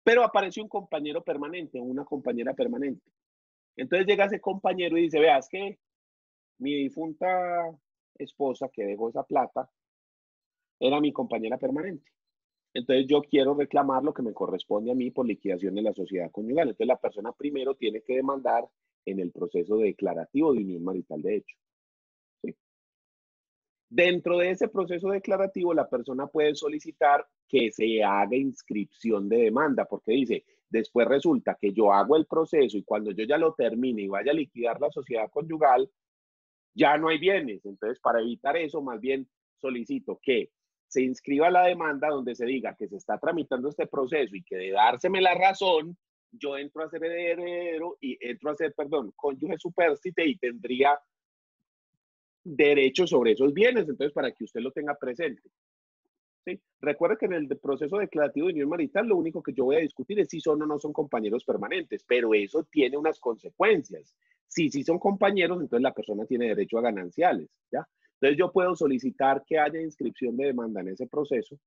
Pero aparece un compañero permanente, una compañera permanente. Entonces llega ese compañero y dice, vea, es que mi difunta esposa que dejó esa plata era mi compañera permanente. Entonces yo quiero reclamar lo que me corresponde a mí por liquidación de la sociedad conyugal. Entonces la persona primero tiene que demandar en el proceso declarativo de unión marital de hecho. ¿Sí? Dentro de ese proceso declarativo la persona puede solicitar que se haga inscripción de demanda porque dice, después resulta que yo hago el proceso y cuando yo ya lo termine y vaya a liquidar la sociedad conyugal, ya no hay bienes. Entonces, para evitar eso, más bien solicito que se inscriba la demanda donde se diga que se está tramitando este proceso y que de dárseme la razón, yo entro a ser heredero y entro a ser, cónyuge supérstite y tendría derecho sobre esos bienes. Entonces, para que usted lo tenga presente. ¿Sí? Recuerde que en el proceso declarativo de unión marital lo único que yo voy a discutir es si son o no son compañeros permanentes, pero eso tiene unas consecuencias. Si sí son compañeros, entonces la persona tiene derecho a gananciales, ¿ya? Entonces yo puedo solicitar que haya inscripción de demanda en ese proceso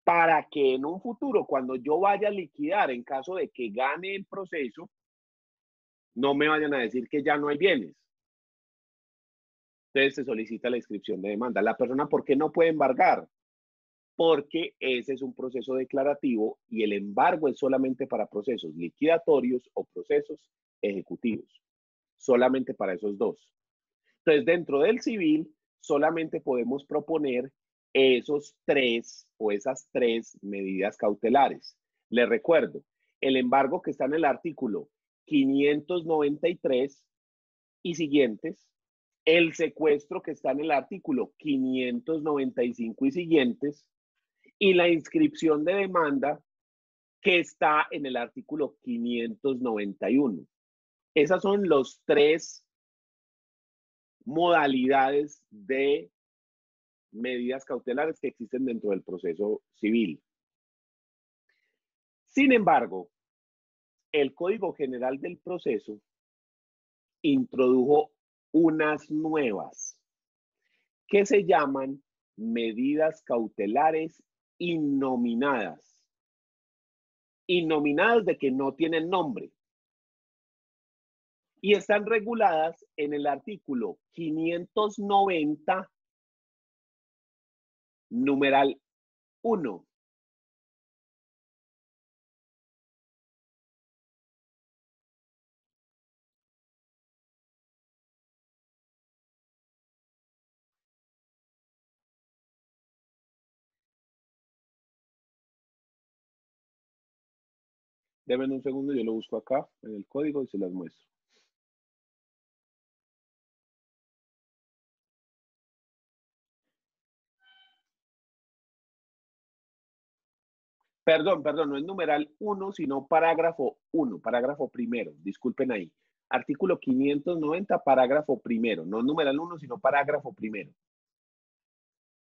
para que en un futuro, cuando yo vaya a liquidar, en caso de que gane el proceso, no me vayan a decir que ya no hay bienes. Entonces se solicita la inscripción de demanda. La persona, ¿por qué no puede embargar? Porque ese es un proceso declarativo y el embargo es solamente para procesos liquidatorios o procesos ejecutivos. solamente para esos dos. Entonces, dentro del civil, solamente podemos proponer esos tres o esas tres medidas cautelares. Les recuerdo, el embargo que está en el artículo 593 y siguientes, el secuestro que está en el artículo 595 y siguientes, y la inscripción de demanda que está en el artículo 591. Esas son los tres modalidades de medidas cautelares que existen dentro del proceso civil. Sin embargo, el Código General del Proceso introdujo unas nuevas que se llaman medidas cautelares innominadas. Innominadas de que no tienen nombre. Y están reguladas en el artículo 590, numeral 1. Denme un segundo, yo lo busco acá en el código y se las muestro. Perdón, no es numeral 1, sino parágrafo 1, parágrafo primero. Disculpen ahí. Artículo 590, parágrafo primero. No es numeral 1, sino parágrafo primero.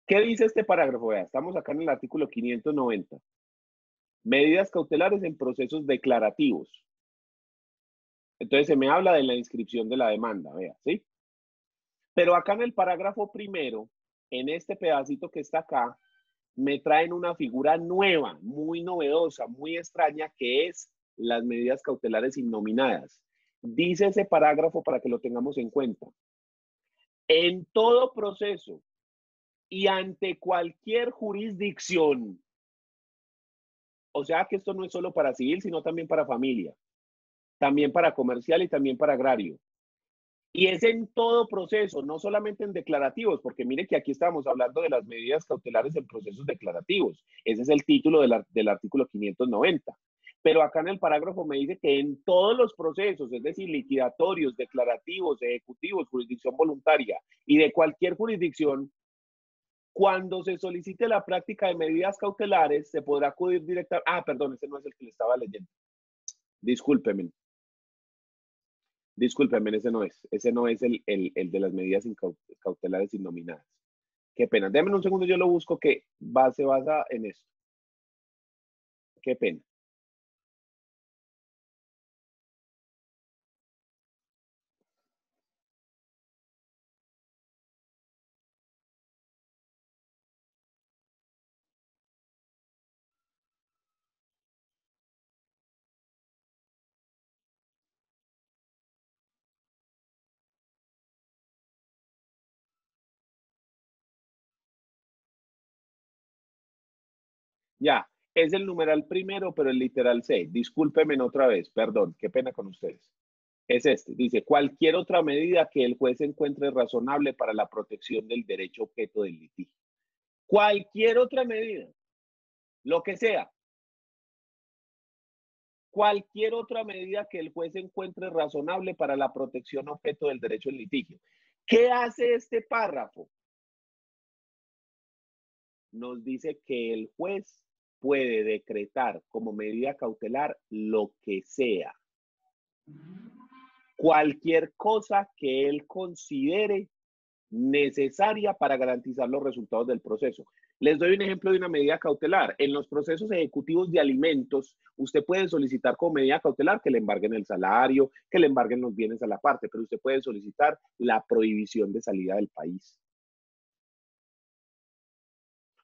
¿Qué dice este parágrafo? Vea, estamos acá en el artículo 590. Medidas cautelares en procesos declarativos. Entonces se me habla de la inscripción de la demanda, vea, ¿sí? Pero acá en el parágrafo primero, en este pedacito que está acá, me traen una figura nueva, muy novedosa, muy extraña, que es las medidas cautelares innominadas. Dice ese parágrafo para que lo tengamos en cuenta. En todo proceso y ante cualquier jurisdicción, o sea que esto no es solo para civil, sino también para familia, también para comercial y también para agrario. Y es en todo proceso, no solamente en declarativos, porque mire que aquí estamos hablando de las medidas cautelares en procesos declarativos. Ese es el título del artículo 590. Pero acá en el parágrafo me dice que en todos los procesos, es decir, liquidatorios, declarativos, ejecutivos, jurisdicción voluntaria y de cualquier jurisdicción, cuando se solicite la práctica de medidas cautelares, se podrá acudir directamente. Ah, perdón, ese no es el que le estaba leyendo. Discúlpeme. Discúlpenme, ese no es. Ese no es el de las medidas cautelares innominadas. Qué pena. Déjenme un segundo, yo lo busco que se basa en esto. Qué pena. Ya, es el numeral primero, pero el literal C. Discúlpenme otra vez, perdón, qué pena con ustedes. Es este, dice, cualquier otra medida que el juez encuentre razonable para la protección del derecho objeto del litigio. Cualquier otra medida, lo que sea. Cualquier otra medida que el juez encuentre razonable para la protección objeto del derecho del litigio. ¿Qué hace este párrafo? Nos dice que el juez puede decretar como medida cautelar lo que sea. Cualquier cosa que él considere necesaria para garantizar los resultados del proceso. Les doy un ejemplo de una medida cautelar. En los procesos ejecutivos de alimentos, usted puede solicitar como medida cautelar que le embarguen el salario, que le embarguen los bienes a la parte, pero usted puede solicitar la prohibición de salida del país.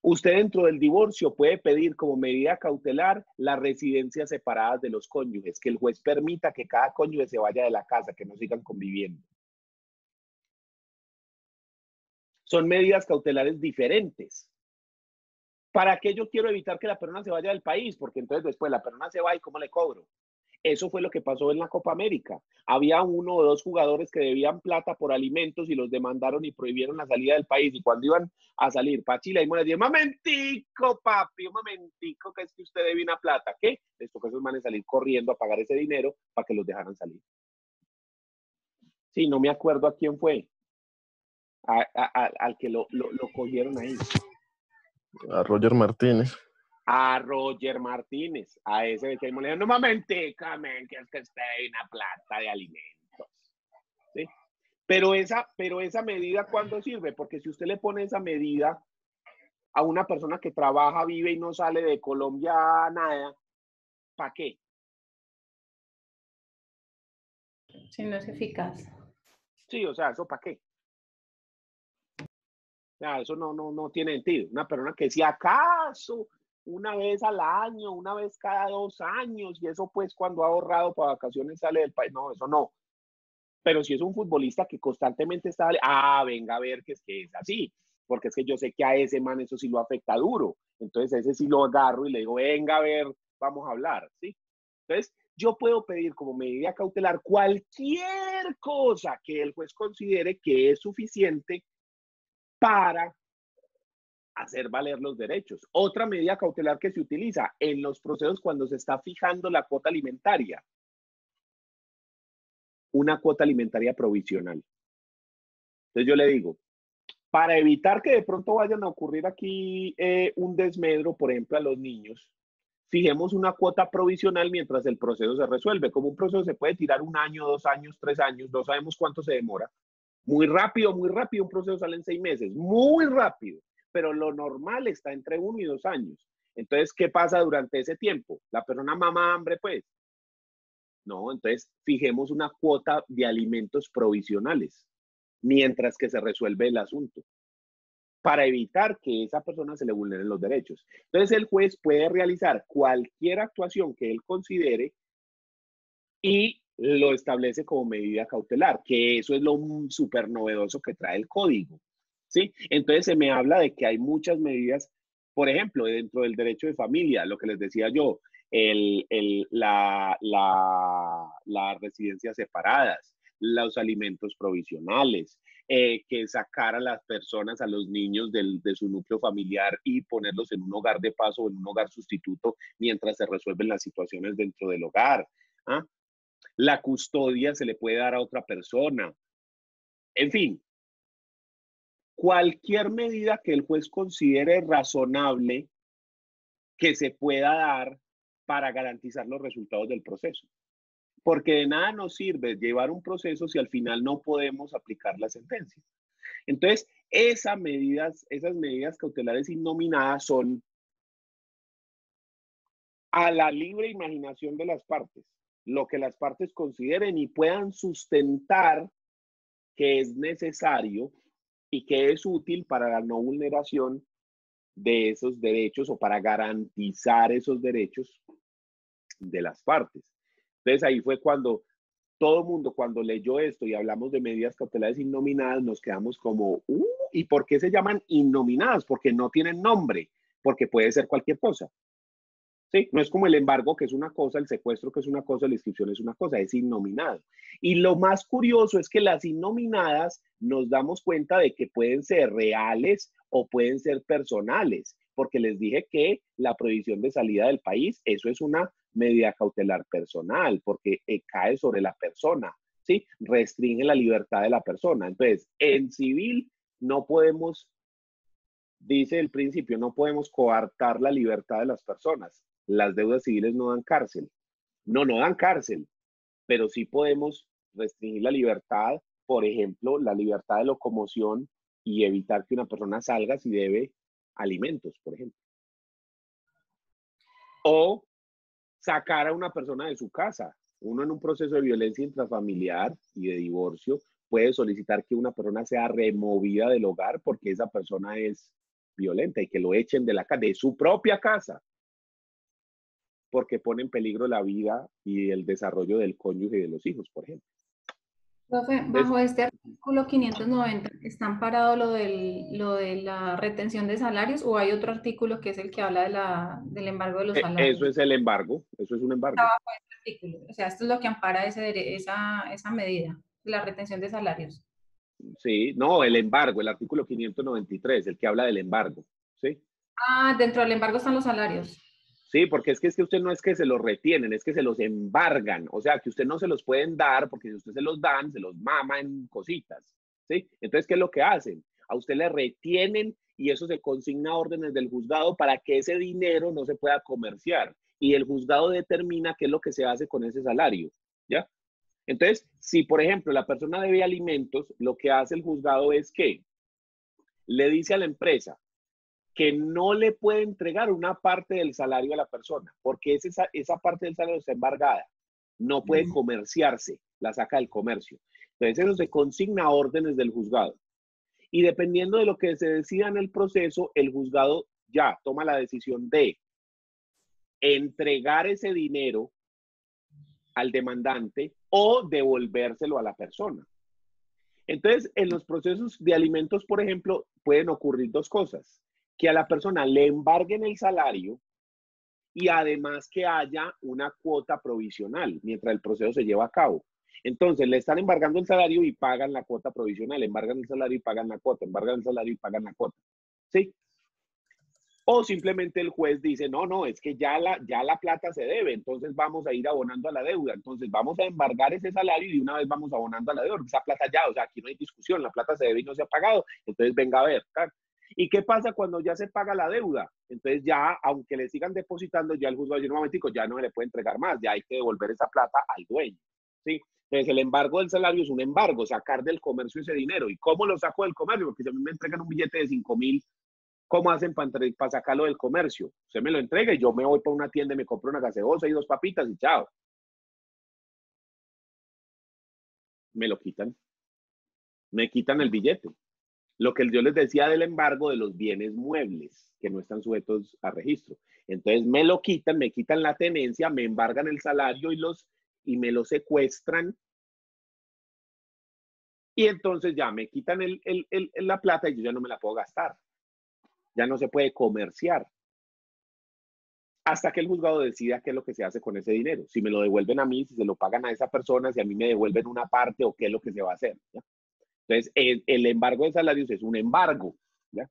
Usted dentro del divorcio puede pedir como medida cautelar las residencias separadas de los cónyuges, que el juez permita que cada cónyuge se vaya de la casa, que no sigan conviviendo. Son medidas cautelares diferentes. ¿Para qué yo quiero evitar que la persona se vaya del país? Porque entonces después la persona se va y ¿cómo le cobro? Eso fue lo que pasó en la Copa América. Había 1 o 2 jugadores que debían plata por alimentos y los demandaron y prohibieron la salida del país. Y cuando iban a salir para Chile, ahí me decían, momentico, papi, un momentico, que es que usted debe una plata. ¿Qué? Les tocó a esos manes salir corriendo a pagar ese dinero para que los dejaran salir. Sí, no me acuerdo a quién fue, al que lo cogieron ahí. A Roger Martínez. A Roger Martínez, a ese de que me le dijeron, no momentico, men, que es que usted debe una plata de alimentos. ¿Sí? Pero esa medida, ¿cuándo sirve? Porque si usted le pone esa medida a una persona que trabaja, vive y no sale de Colombia nada, ¿para qué? Si no es eficaz. Sí, o sea, ¿eso para qué? O sea, eso no tiene sentido. Una persona que si acaso una vez al año, una vez cada 2 años, y eso pues cuando ha ahorrado para vacaciones sale del país, no, eso no. Pero si es un futbolista que constantemente está, venga a ver que es así, porque es que yo sé que a ese man eso sí lo afecta duro, entonces ese sí lo agarro y le digo, venga a ver, vamos a hablar, ¿sí? Entonces, yo puedo pedir como medida cautelar cualquier cosa que el juez considere que es suficiente para hacer valer los derechos. Otra medida cautelar que se utiliza en los procesos cuando se está fijando la cuota alimentaria, una cuota alimentaria provisional. Entonces yo le digo, para evitar que de pronto vayan a ocurrir aquí un desmedro, por ejemplo, a los niños, fijemos una cuota provisional mientras el proceso se resuelve. Como un proceso se puede tirar 1 año, 2 años, 3 años, no sabemos cuánto se demora. Muy rápido, un proceso sale en 6 meses, muy rápido, pero lo normal está entre 1 y 2 años. Entonces, ¿qué pasa durante ese tiempo? La persona mama hambre, pues. No, entonces fijemos una cuota de alimentos provisionales mientras que se resuelve el asunto, para evitar que esa persona se le vulneren los derechos. Entonces el juez puede realizar cualquier actuación que él considere y lo establece como medida cautelar, que eso es lo súper novedoso que trae el código, ¿sí? Entonces se me habla de que hay muchas medidas, por ejemplo, dentro del derecho de familia, lo que les decía yo, las residencias separadas, los alimentos provisionales, que sacar a las personas, a los niños de su núcleo familiar y ponerlos en un hogar de paso o en un hogar sustituto mientras se resuelven las situaciones dentro del hogar. ¿Ah? La custodia se le puede dar a otra persona. En fin, cualquier medida que el juez considere razonable que se pueda dar para garantizar los resultados del proceso. Porque de nada nos sirve llevar un proceso si al final no podemos aplicar la sentencia. Entonces, esas medidas cautelares innominadas son a la libre imaginación de las partes, lo que las partes consideren y puedan sustentar que es necesario y que es útil para la no vulneración de esos derechos o para garantizar esos derechos de las partes. Entonces ahí fue cuando todo el mundo, cuando leyó esto y hablamos de medidas cautelares innominadas, nos quedamos como, ¿y por qué se llaman innominadas? Porque no tienen nombre, porque puede ser cualquier cosa. ¿Sí? No es como el embargo, que es una cosa, el secuestro, que es una cosa, la inscripción es una cosa, es innominado. Y lo más curioso es que las innominadas nos damos cuenta de que pueden ser reales o pueden ser personales, porque les dije que la prohibición de salida del país, eso es una medida cautelar personal, porque cae sobre la persona, ¿sí? Restringe la libertad de la persona. Entonces, en civil no podemos, dice el principio, no podemos coartar la libertad de las personas. Las deudas civiles no dan cárcel. No dan cárcel, pero sí podemos restringir la libertad, por ejemplo, la libertad de locomoción y evitar que una persona salga si debe alimentos, por ejemplo. O sacar a una persona de su casa. Uno en un proceso de violencia intrafamiliar y de divorcio puede solicitar que una persona sea removida del hogar porque esa persona es violenta y que lo echen de su propia casa, porque pone en peligro la vida y el desarrollo del cónyuge y de los hijos, por ejemplo. Profe, Entonces, bajo este artículo 590, ¿está amparado lo de la retención de salarios o hay otro artículo que es el que habla de del embargo de los eso salarios? es el embargo, eso es un Está embargo. bajo este artículo. O sea, esto es lo que ampara esa medida, la retención de salarios. Sí, no, el embargo, el artículo 593, el que habla del embargo. ¿Sí? Ah, dentro del embargo están los salarios. Sí, porque es que usted no es que se los retienen, es que se los embargan. O sea, que usted no se los pueden dar, porque si usted se los dan, se los mama en cositas. ¿Sí? Entonces, ¿qué es lo que hacen? A usted le retienen y eso se consigna a órdenes del juzgado para que ese dinero no se pueda comerciar. Y el juzgado determina qué es lo que se hace con ese salario. ¿Ya? Entonces, si por ejemplo la persona debe alimentos, lo que hace el juzgado es que le dice a la empresa que no le puede entregar una parte del salario a la persona, porque esa parte del salario está embargada, no puede comerciarse, la saca del comercio. Entonces eso se consigna a órdenes del juzgado. Y dependiendo de lo que se decida en el proceso, el juzgado ya toma la decisión de entregar ese dinero al demandante o devolvérselo a la persona. Entonces, en los procesos de alimentos, por ejemplo, pueden ocurrir dos cosas. Que a la persona le embarguen el salario y además que haya una cuota provisional mientras el proceso se lleva a cabo. Entonces, le están embargando el salario y pagan la cuota provisional, embargan el salario y pagan la cuota, embargan el salario y pagan la cuota. ¿Sí? O simplemente el juez dice, no, no, es que ya la plata se debe, entonces vamos a ir abonando a la deuda, entonces vamos a embargar ese salario y de una vez vamos abonando a la deuda, esa plata ya, o sea, aquí no hay discusión, la plata se debe y no se ha pagado, entonces venga a ver. ¿Tal? ¿Y qué pasa cuando ya se paga la deuda? Entonces ya, aunque le sigan depositando, ya el juzgado dice, un momentico, ya no se le puede entregar más, ya hay que devolver esa plata al dueño. ¿Sí? Entonces el embargo del salario es un embargo, sacar del comercio ese dinero. ¿Y cómo lo saco del comercio? Porque si a mí me entregan un billete de 5.000, ¿cómo hacen para sacarlo del comercio? Usted me lo entrega y yo me voy para una tienda y me compro una gaseosa y dos papitas y chao. Me lo quitan. Me quitan el billete. Lo que yo les decía del embargo de los bienes muebles que no están sujetos a registro. Entonces me lo quitan, me quitan la tenencia, me embargan el salario y me lo secuestran. Y entonces ya me quitan la plata y yo ya no me la puedo gastar. Ya no se puede comerciar. Hasta que el juzgado decida qué es lo que se hace con ese dinero. Si me lo devuelven a mí, si se lo pagan a esa persona, si a mí me devuelven una parte o qué es lo que se va a hacer. ¿Ya? Entonces, el embargo de salarios es un embargo. ¿Ya?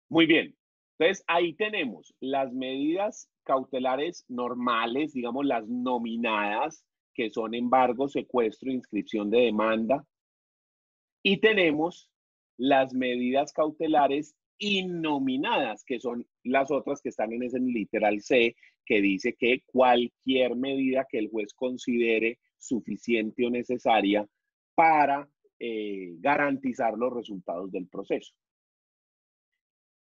Muy bien. Entonces, ahí tenemos las medidas cautelares normales, digamos las nominadas, que son embargo, secuestro, inscripción de demanda. Y tenemos las medidas cautelares innominadas, que son las otras que están en ese literal C, que dice que cualquier medida que el juez considere suficiente o necesaria para garantizar los resultados del proceso.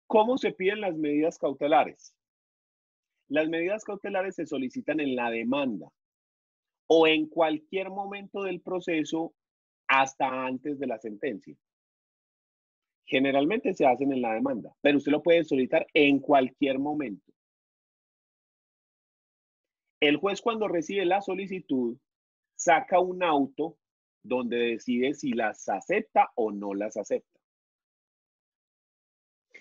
¿Cómo se piden las medidas cautelares? Las medidas cautelares se solicitan en la demanda o en cualquier momento del proceso hasta antes de la sentencia. Generalmente se hacen en la demanda, pero usted lo puede solicitar en cualquier momento. El juez, cuando recibe la solicitud, saca un auto donde decide si las acepta o no las acepta.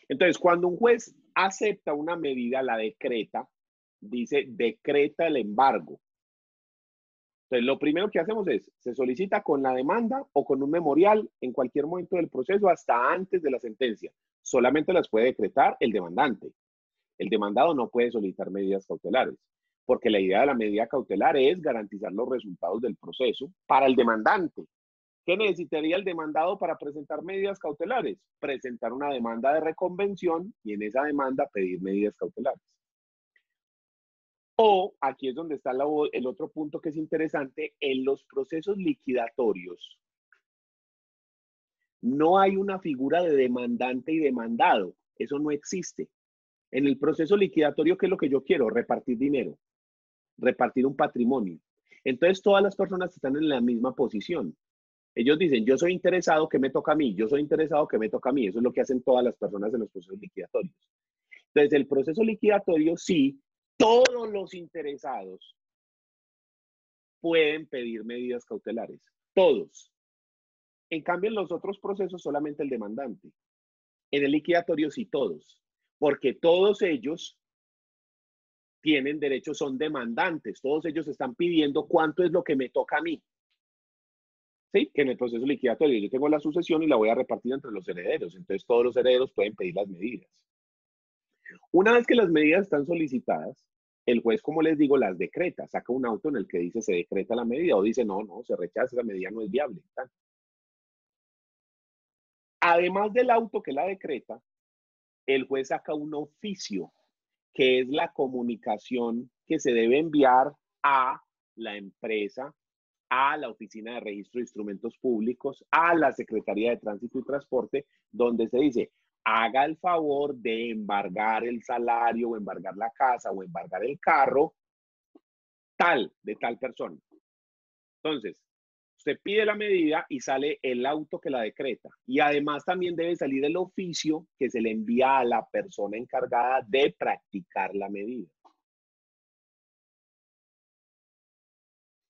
Entonces, cuando un juez acepta una medida, la decreta, dice decreta el embargo. Entonces, lo primero que hacemos es, se solicita con la demanda o con un memorial en cualquier momento del proceso hasta antes de la sentencia. Solamente las puede decretar el demandante. El demandado no puede solicitar medidas cautelares, porque la idea de la medida cautelar es garantizar los resultados del proceso para el demandante. ¿Qué necesitaría el demandado para presentar medidas cautelares? Presentar una demanda de reconvención y en esa demanda pedir medidas cautelares. O, aquí es donde está el otro punto que es interesante, en los procesos liquidatorios no hay una figura de demandante y demandado. Eso no existe. En el proceso liquidatorio, ¿qué es lo que yo quiero? Repartir dinero, repartir un patrimonio. Entonces, todas las personas están en la misma posición. Ellos dicen, yo soy interesado, ¿qué me toca a mí? Yo soy interesado, ¿qué me toca a mí? Eso es lo que hacen todas las personas en los procesos liquidatorios. Entonces, el proceso liquidatorio, sí, todos los interesados pueden pedir medidas cautelares. Todos. En cambio, en los otros procesos, solamente el demandante. En el liquidatorio, sí, todos. Porque todos ellos tienen derecho, son demandantes. Todos ellos están pidiendo cuánto es lo que me toca a mí. ¿Sí? Que en el proceso liquidatorio yo tengo la sucesión y la voy a repartir entre los herederos. Entonces, todos los herederos pueden pedir las medidas. Una vez que las medidas están solicitadas, el juez, como les digo, las decreta. Saca un auto en el que dice se decreta la medida o dice no, se rechaza, esa medida no es viable. ¿Tal? Además del auto que la decreta, el juez saca un oficio, que es la comunicación que se debe enviar a la empresa, a la Oficina de Registro de Instrumentos Públicos, a la Secretaría de Tránsito y Transporte, donde se dice, haga el favor de embargar el salario, o embargar la casa, o embargar el carro, de tal persona. Entonces, usted pide la medida y sale el auto que la decreta. Y además también debe salir el oficio que se le envía a la persona encargada de practicar la medida.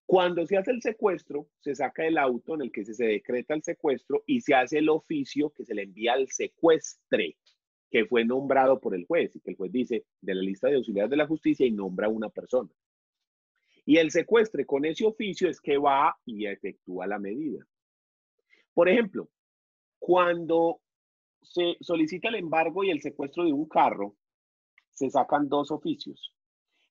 Cuando se hace el secuestro, se saca el auto en el que se decreta el secuestro y se hace el oficio que se le envía al secuestre, que fue nombrado por el juez y que el juez dice de la lista de auxiliares de la justicia y nombra a una persona. Y el secuestre con ese oficio es que va y efectúa la medida. Por ejemplo, cuando se solicita el embargo y el secuestro de un carro, se sacan dos oficios.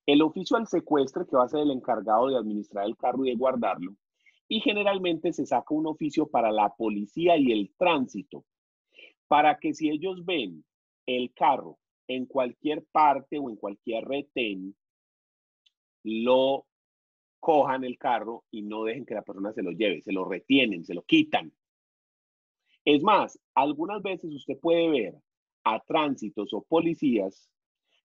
El oficio al secuestre, que va a ser el encargado de administrar el carro y de guardarlo, y generalmente se saca un oficio para la policía y el tránsito, para que si ellos ven el carro en cualquier parte o en cualquier retén, lo cojan el carro y no dejen que la persona se lo lleve, se lo retienen, se lo quitan. Es más, algunas veces usted puede ver a tránsitos o policías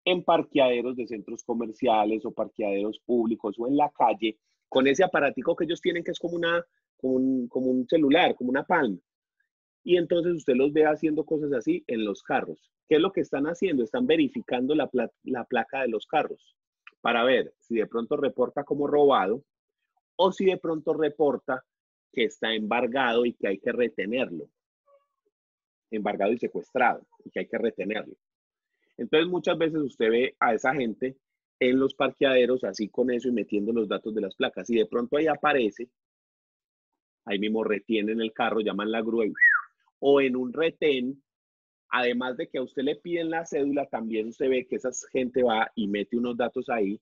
en parqueaderos de centros comerciales o parqueaderos públicos o en la calle, con ese aparatico que ellos tienen que es como un celular, como una palma. Y entonces usted los ve haciendo cosas así en los carros. ¿Qué es lo que están haciendo? Están verificando la placa de los carros para ver si de pronto reporta como robado o si de pronto reporta que está embargado y que hay que retenerlo. Embargado y secuestrado y que hay que retenerlo. Entonces muchas veces usted ve a esa gente en los parqueaderos así con eso y metiendo los datos de las placas y de pronto ahí aparece, ahí mismo retienen el carro, llaman la grúa o en un retén, además de que a usted le piden la cédula, también usted ve que esa gente va y mete unos datos ahí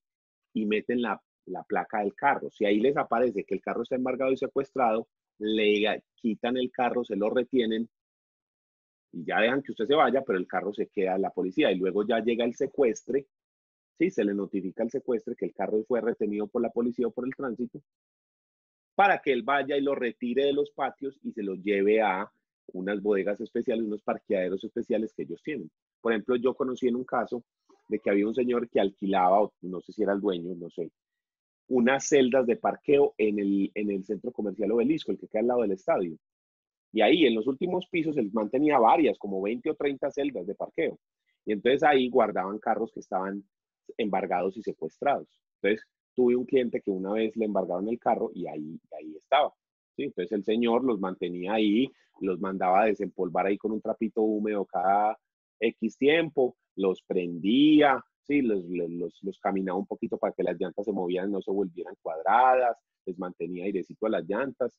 y meten la placa del carro. Si ahí les aparece que el carro está embargado y secuestrado, le quitan el carro, se lo retienen y ya dejan que usted se vaya, pero el carro se queda en la policía y luego ya llega el secuestre, ¿sí? Se le notifica al secuestre que el carro fue retenido por la policía o por el tránsito para que él vaya y lo retire de los patios y se lo lleve a unas bodegas especiales, unos parqueaderos especiales que ellos tienen. Por ejemplo, yo conocí en un caso de que había un señor que alquilaba, o no sé si era el dueño, no sé, unas celdas de parqueo en el centro comercial Obelisco, el que queda al lado del estadio. Y ahí en los últimos pisos él mantenía varias, como 20 o 30 celdas de parqueo. Y entonces ahí guardaban carros que estaban embargados y secuestrados. Entonces tuve un cliente que una vez le embargaron el carro y ahí estaba. ¿Sí? Entonces el señor los mantenía ahí, los mandaba a desempolvar ahí con un trapito húmedo cada X tiempo, los prendía, ¿sí? los caminaba un poquito para que las llantas se movieran, no se volvieran cuadradas, les mantenía airecito a las llantas.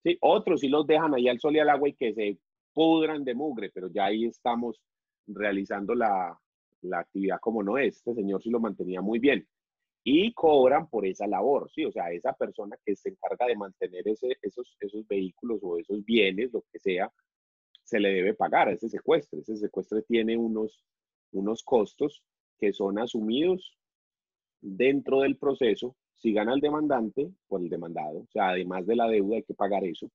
Sí, otros sí los dejan ahí al sol y al agua y que se pudran de mugre, pero ya ahí estamos realizando la actividad como no es. Este señor sí lo mantenía muy bien. Y cobran por esa labor, ¿sí? O sea, esa persona que se encarga de mantener esos vehículos o esos bienes, lo que sea, se le debe pagar a ese secuestre. Ese secuestre tiene unos costos que son asumidos dentro del proceso. Si gana el demandante, por el demandado. O sea, además de la deuda hay que pagar eso.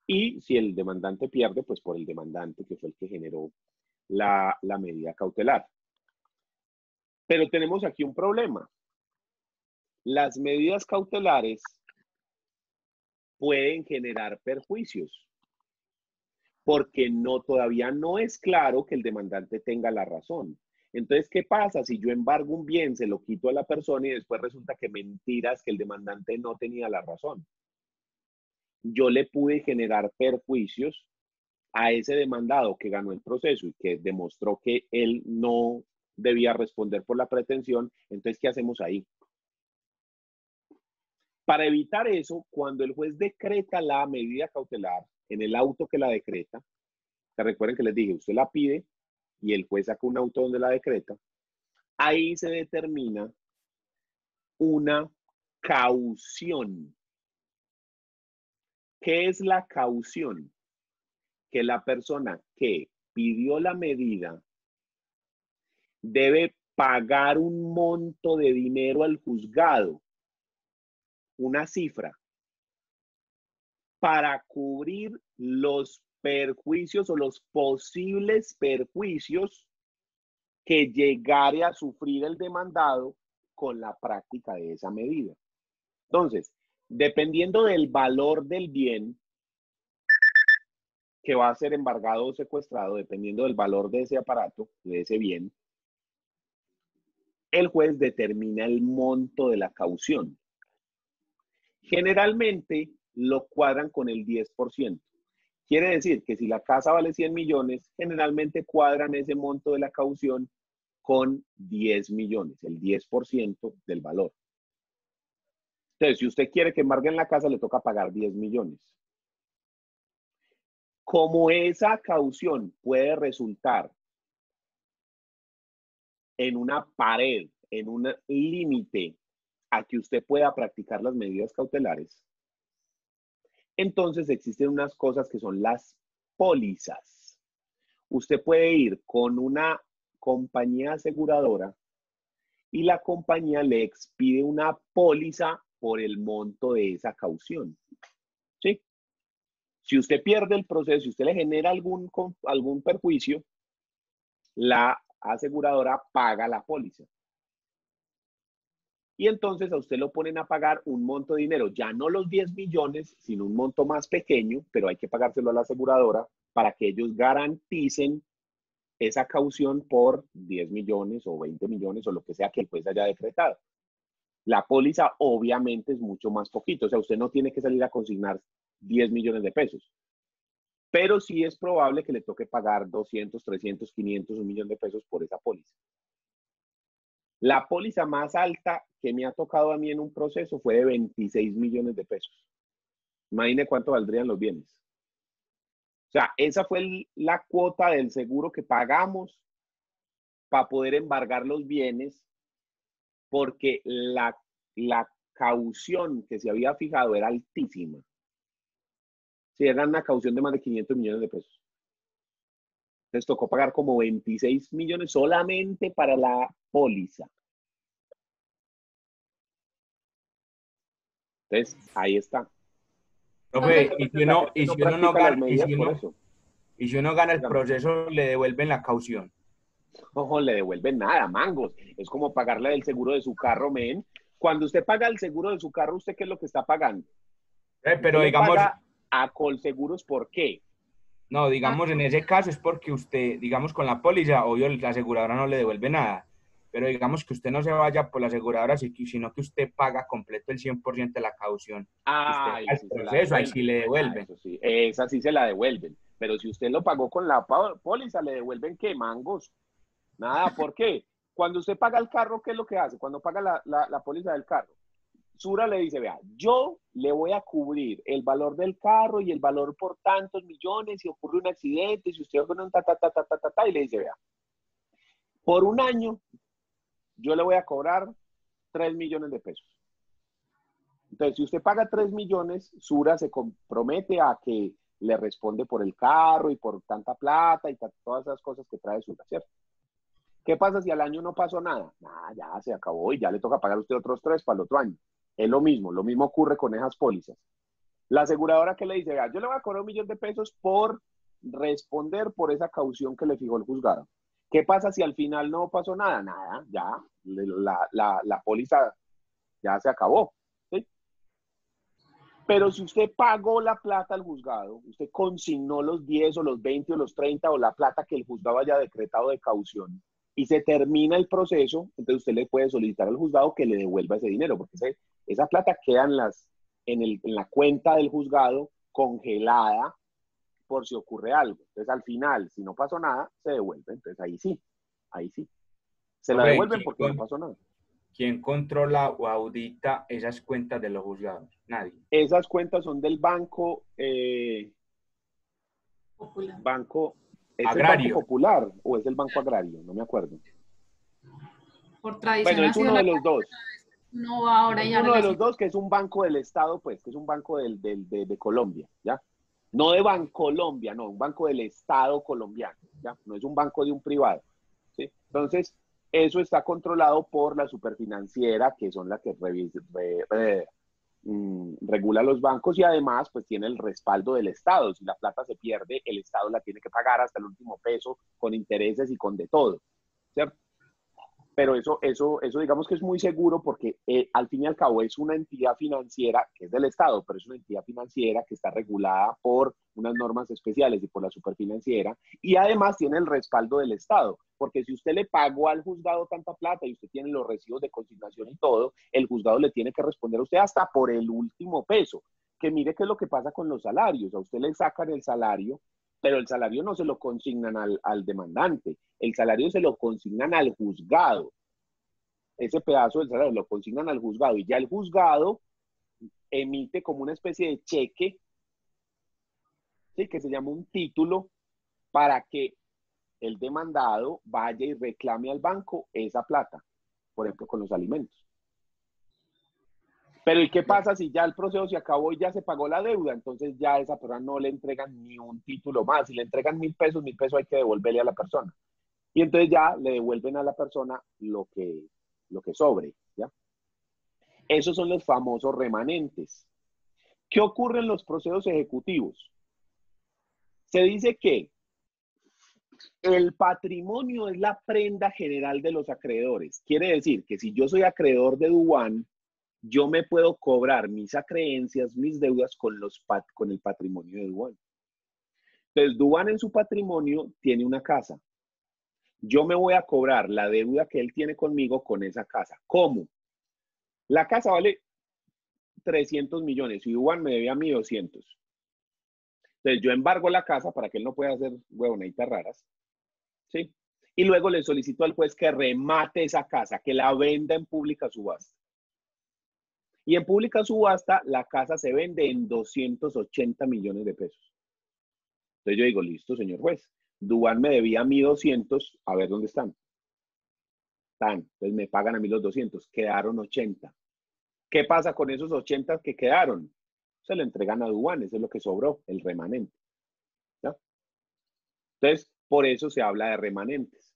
Y si el demandante pierde, pues por el demandante, que fue el que generó la medida cautelar. Pero tenemos aquí un problema. Las medidas cautelares pueden generar perjuicios, porque todavía no es claro que el demandante tenga la razón. Entonces, ¿qué pasa si yo embargo un bien, se lo quito a la persona y después resulta que mentiras, que el demandante no tenía la razón? Yo le pude generar perjuicios a ese demandado que ganó el proceso y que demostró que él no debía responder por la pretensión. Entonces, ¿qué hacemos ahí? Para evitar eso, cuando el juez decreta la medida cautelar en el auto que la decreta, que recuerden que les dije, usted la pide y el juez saca un auto donde la decreta, ahí se determina una caución. ¿Qué es la caución? Que la persona que pidió la medida debe pagar un monto de dinero al juzgado, una cifra, para cubrir los perjuicios o los posibles perjuicios que llegare a sufrir el demandado con la práctica de esa medida. Entonces, dependiendo del valor del bien que va a ser embargado o secuestrado, dependiendo del valor de ese aparato, de ese bien, el juez determina el monto de la caución. Generalmente lo cuadran con el 10%. Quiere decir que si la casa vale 100 millones, generalmente cuadran ese monto de la caución con 10 millones, el 10% del valor. Entonces, si usted quiere que embarguen la casa, le toca pagar 10 millones. Como esa caución puede resultar en una pared, en un límite a que usted pueda practicar las medidas cautelares, entonces existen unas cosas que son las pólizas. Usted puede ir con una compañía aseguradora y la compañía le expide una póliza por el monto de esa caución. ¿Sí? Si usted pierde el proceso, si usted le genera algún perjuicio, la aseguradora paga la póliza. Y entonces a usted lo ponen a pagar un monto de dinero, ya no los 10 millones, sino un monto más pequeño, pero hay que pagárselo a la aseguradora para que ellos garanticen esa caución por 10 millones o 20 millones o lo que sea que el juez haya decretado. La póliza obviamente es mucho más poquito, o sea, usted no tiene que salir a consignar 10 millones de pesos, pero sí es probable que le toque pagar 200, 300, 500, 1 millón de pesos por esa póliza. La póliza más alta que me ha tocado a mí en un proceso fue de 26 millones de pesos. Imagine cuánto valdrían los bienes. O sea, esa fue la cuota del seguro que pagamos para poder embargar los bienes, porque la caución que se había fijado era altísima. Sí, era una caución de más de 500 millones de pesos. Les tocó pagar como 26 millones solamente para la póliza. Entonces, ahí está. Profe, y si uno gana el Dígame. proceso, le devuelven la caución. Ojo, le devuelven nada, mangos. Es como pagarle el seguro de su carro, men. Cuando usted paga el seguro de su carro, ¿usted qué es lo que está pagando? Pero Usted digamos, paga a Colseguros, ¿por qué? no, digamos en ese caso es porque usted, digamos con la póliza, obvio la aseguradora no le devuelve nada, pero digamos que usted no se vaya por la aseguradora, sino que usted paga completo el 100% de la caución. Ah, Usted ahí al sí se la proceso, ahí sí devuelven. le Ah, devuelven. eso sí, esa sí se la devuelven. Pero si usted lo pagó con la póliza, ¿le devuelven qué, mangos? Nada, ¿por qué? Cuando usted paga el carro, ¿qué es lo que hace? Cuando paga la póliza del carro, Sura le dice, vea, yo le voy a cubrir el valor del carro y el valor por tantos millones, si ocurre un accidente, si usted ocurre un y le dice, vea, por un año yo le voy a cobrar 3 millones de pesos. Entonces, si usted paga 3 millones, Sura se compromete a que le responde por el carro y por tanta plata y todas esas cosas que trae Sura, ¿cierto? ¿Qué pasa si al año no pasó nada? Nada, ya se acabó y ya le toca pagar a usted otros 3 para el otro año. Es lo mismo ocurre con esas pólizas. La aseguradora que le dice, vea, yo le voy a cobrar 1 millón de pesos por responder por esa caución que le fijó el juzgado. ¿Qué pasa si al final no pasó nada? Nada, ya, la póliza ya se acabó. ¿Sí? Pero si usted pagó la plata al juzgado, usted consignó los 10 o los 20 o los 30 o la plata que el juzgado haya decretado de caución, y se termina el proceso, entonces usted le puede solicitar al juzgado que le devuelva ese dinero, porque esa plata queda en la cuenta del juzgado congelada por si ocurre algo. Entonces, al final, si no pasó nada, se devuelve. Entonces, ahí sí. Se la devuelven porque no pasó nada. ¿Quién controla o audita esas cuentas de los juzgados? Nadie. Esas cuentas son del banco... Popular. ¿Es Agrario. el Banco Popular o es el Banco Agrario? No me acuerdo. Por tradición. Bueno, es uno de los dos. No va ahora Es ya uno de los dos, que es un banco del Estado, pues, que es un banco de Colombia, ¿ya? No de Bancolombia, no, un banco del Estado colombiano, ¿ya? No es un banco de un privado, ¿sí? Entonces, eso está controlado por la superfinanciera, que son las que regula los bancos y además, pues, tiene el respaldo del Estado. Si la plata se pierde, el Estado la tiene que pagar hasta el último peso, con intereses y con de todo, ¿cierto? Pero eso digamos que es muy seguro porque al fin y al cabo es una entidad financiera que es del Estado, pero es una entidad financiera que está regulada por unas normas especiales y por la superfinanciera, y además tiene el respaldo del Estado, porque si usted le pagó al juzgado tanta plata y usted tiene los recibos de consignación y todo, el juzgado le tiene que responder a usted hasta por el último peso. Que mire qué es lo que pasa con los salarios. A usted le sacan el salario, pero el salario no se lo consignan al demandante, el salario se lo consignan al juzgado. Ese pedazo del salario lo consignan al juzgado y ya el juzgado emite como una especie de cheque, ¿sí? Que se llama un título, para que el demandado vaya y reclame al banco esa plata, por ejemplo, con los alimentos. Pero ¿y qué pasa si ya el proceso se acabó y ya se pagó la deuda? Entonces ya a esa persona no le entregan ni un título más. Si le entregan 1.000 pesos hay que devolverle a la persona. Y entonces ya le devuelven a la persona lo que sobre, ¿ya? Esos son los famosos remanentes. ¿Qué ocurre en los procesos ejecutivos? Se dice que el patrimonio es la prenda general de los acreedores. Quiere decir que si yo soy acreedor de Duan, yo me puedo cobrar mis acreencias, mis deudas con el patrimonio de Duan. Entonces, Duan en su patrimonio tiene una casa. Yo me voy a cobrar la deuda que él tiene conmigo con esa casa. ¿Cómo? La casa vale 300 millones y Duan me debe a mí 200. Entonces, yo embargo la casa para que él no pueda hacer huevonaditas raras, ¿sí? Y luego le solicito al juez que remate esa casa, que la venda en pública subasta. Y en pública subasta, la casa se vende en 280 millones de pesos. Entonces yo digo, listo, señor juez. Duan me debía a mí 200, a ver dónde están. Entonces me pagan a mí los 200, quedaron 80. ¿Qué pasa con esos 80 que quedaron? Se le entregan a Duan, eso es lo que sobró, el remanente. ¿Ya? Entonces, por eso se habla de remanentes.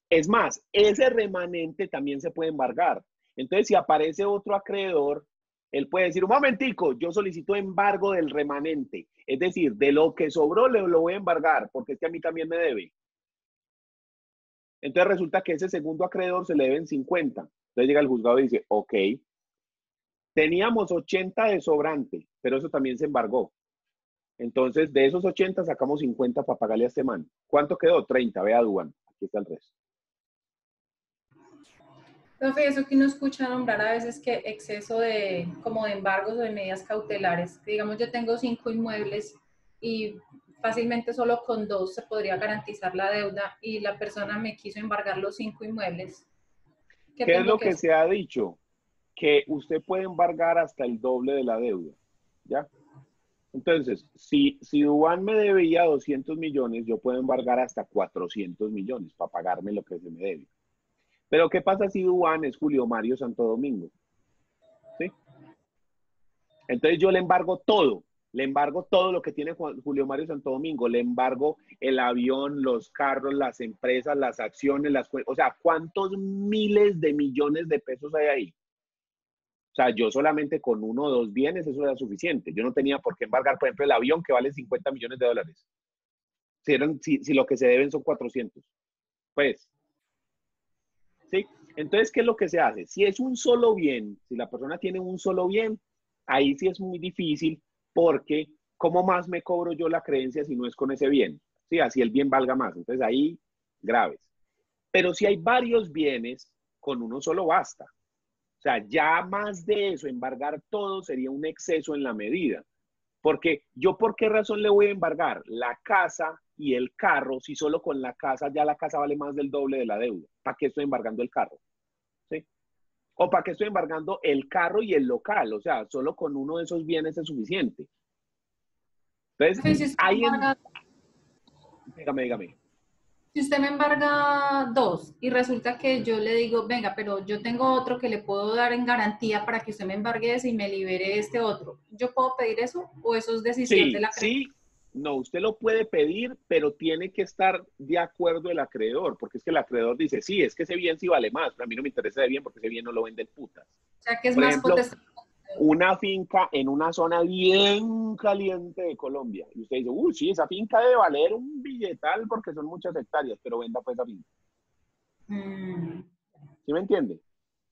Es más, ese remanente también se puede embargar. Entonces, si aparece otro acreedor, él puede decir, un momentico, yo solicito embargo del remanente. Es decir, de lo que sobró lo voy a embargar, porque es que a mí también me debe. Entonces resulta que ese segundo acreedor se le deben 50. Entonces llega el juzgado y dice, ok, teníamos 80 de sobrante, pero eso también se embargó. Entonces, de esos 80 sacamos 50 para pagarle a este man. ¿Cuánto quedó? 30, ve a Duan. Aquí está el resto. Profe, eso que uno escucha nombrar a veces que exceso de embargos o de medidas cautelares. Digamos, yo tengo 5 inmuebles y fácilmente solo con 2 se podría garantizar la deuda y la persona me quiso embargar los 5 inmuebles. ¿Qué es lo que se ha dicho? Que usted puede embargar hasta el doble de la deuda, ¿ya? Entonces, si Duan me debía 200 millones, yo puedo embargar hasta 400 millones para pagarme lo que se me debe. Pero ¿qué pasa si Duan es Julio Mario Santo Domingo? ¿Sí? Entonces yo le embargo todo lo que tiene Julio Mario Santo Domingo, le embargo el avión, los carros, las empresas, las acciones, o sea, ¿cuántos miles de millones de pesos hay ahí? O sea, yo solamente con 1 o 2 bienes eso era suficiente. Yo no tenía por qué embargar, por ejemplo, el avión que vale 50 millones de dólares. Si lo que se deben son 400. Pues, ¿sí? Entonces, ¿qué es lo que se hace? Si es un solo bien, si la persona tiene un solo bien, ahí sí es muy difícil porque ¿cómo más me cobro yo la creencia si no es con ese bien? Sí, así el bien valga más. Entonces, ahí, graves. Pero si hay varios bienes, con uno solo basta. O sea, ya más de eso, embargar todo sería un exceso en la medida. Porque yo, ¿por qué razón le voy a embargar la casa y el carro si solo con la casa ya la casa vale más del doble de la deuda? ¿Para qué estoy embargando el carro? ¿Sí? ¿O para qué estoy embargando el carro y el local? O sea, solo con uno de esos bienes es suficiente. Profe, Entonces, hay en... Dígame. Si usted me embarga dos y resulta que yo le digo, venga, pero yo tengo otro que le puedo dar en garantía para que usted me embargue ese y me libere este otro, ¿yo puedo pedir eso o eso es decisión del Sí, acreedor? sí, no, usted lo puede pedir, pero tiene que estar de acuerdo el acreedor, porque es que el acreedor dice, sí, es que ese bien sí vale más, pero a mí no me interesa de bien porque ese bien no lo vende el putas. O sea, que es Por más ejemplo, potestad. una finca en una zona bien caliente de Colombia, y usted dice, uy, sí, esa finca debe valer un billetal porque son muchas hectáreas, pero venda pues esa finca. ¿Sí me entiende?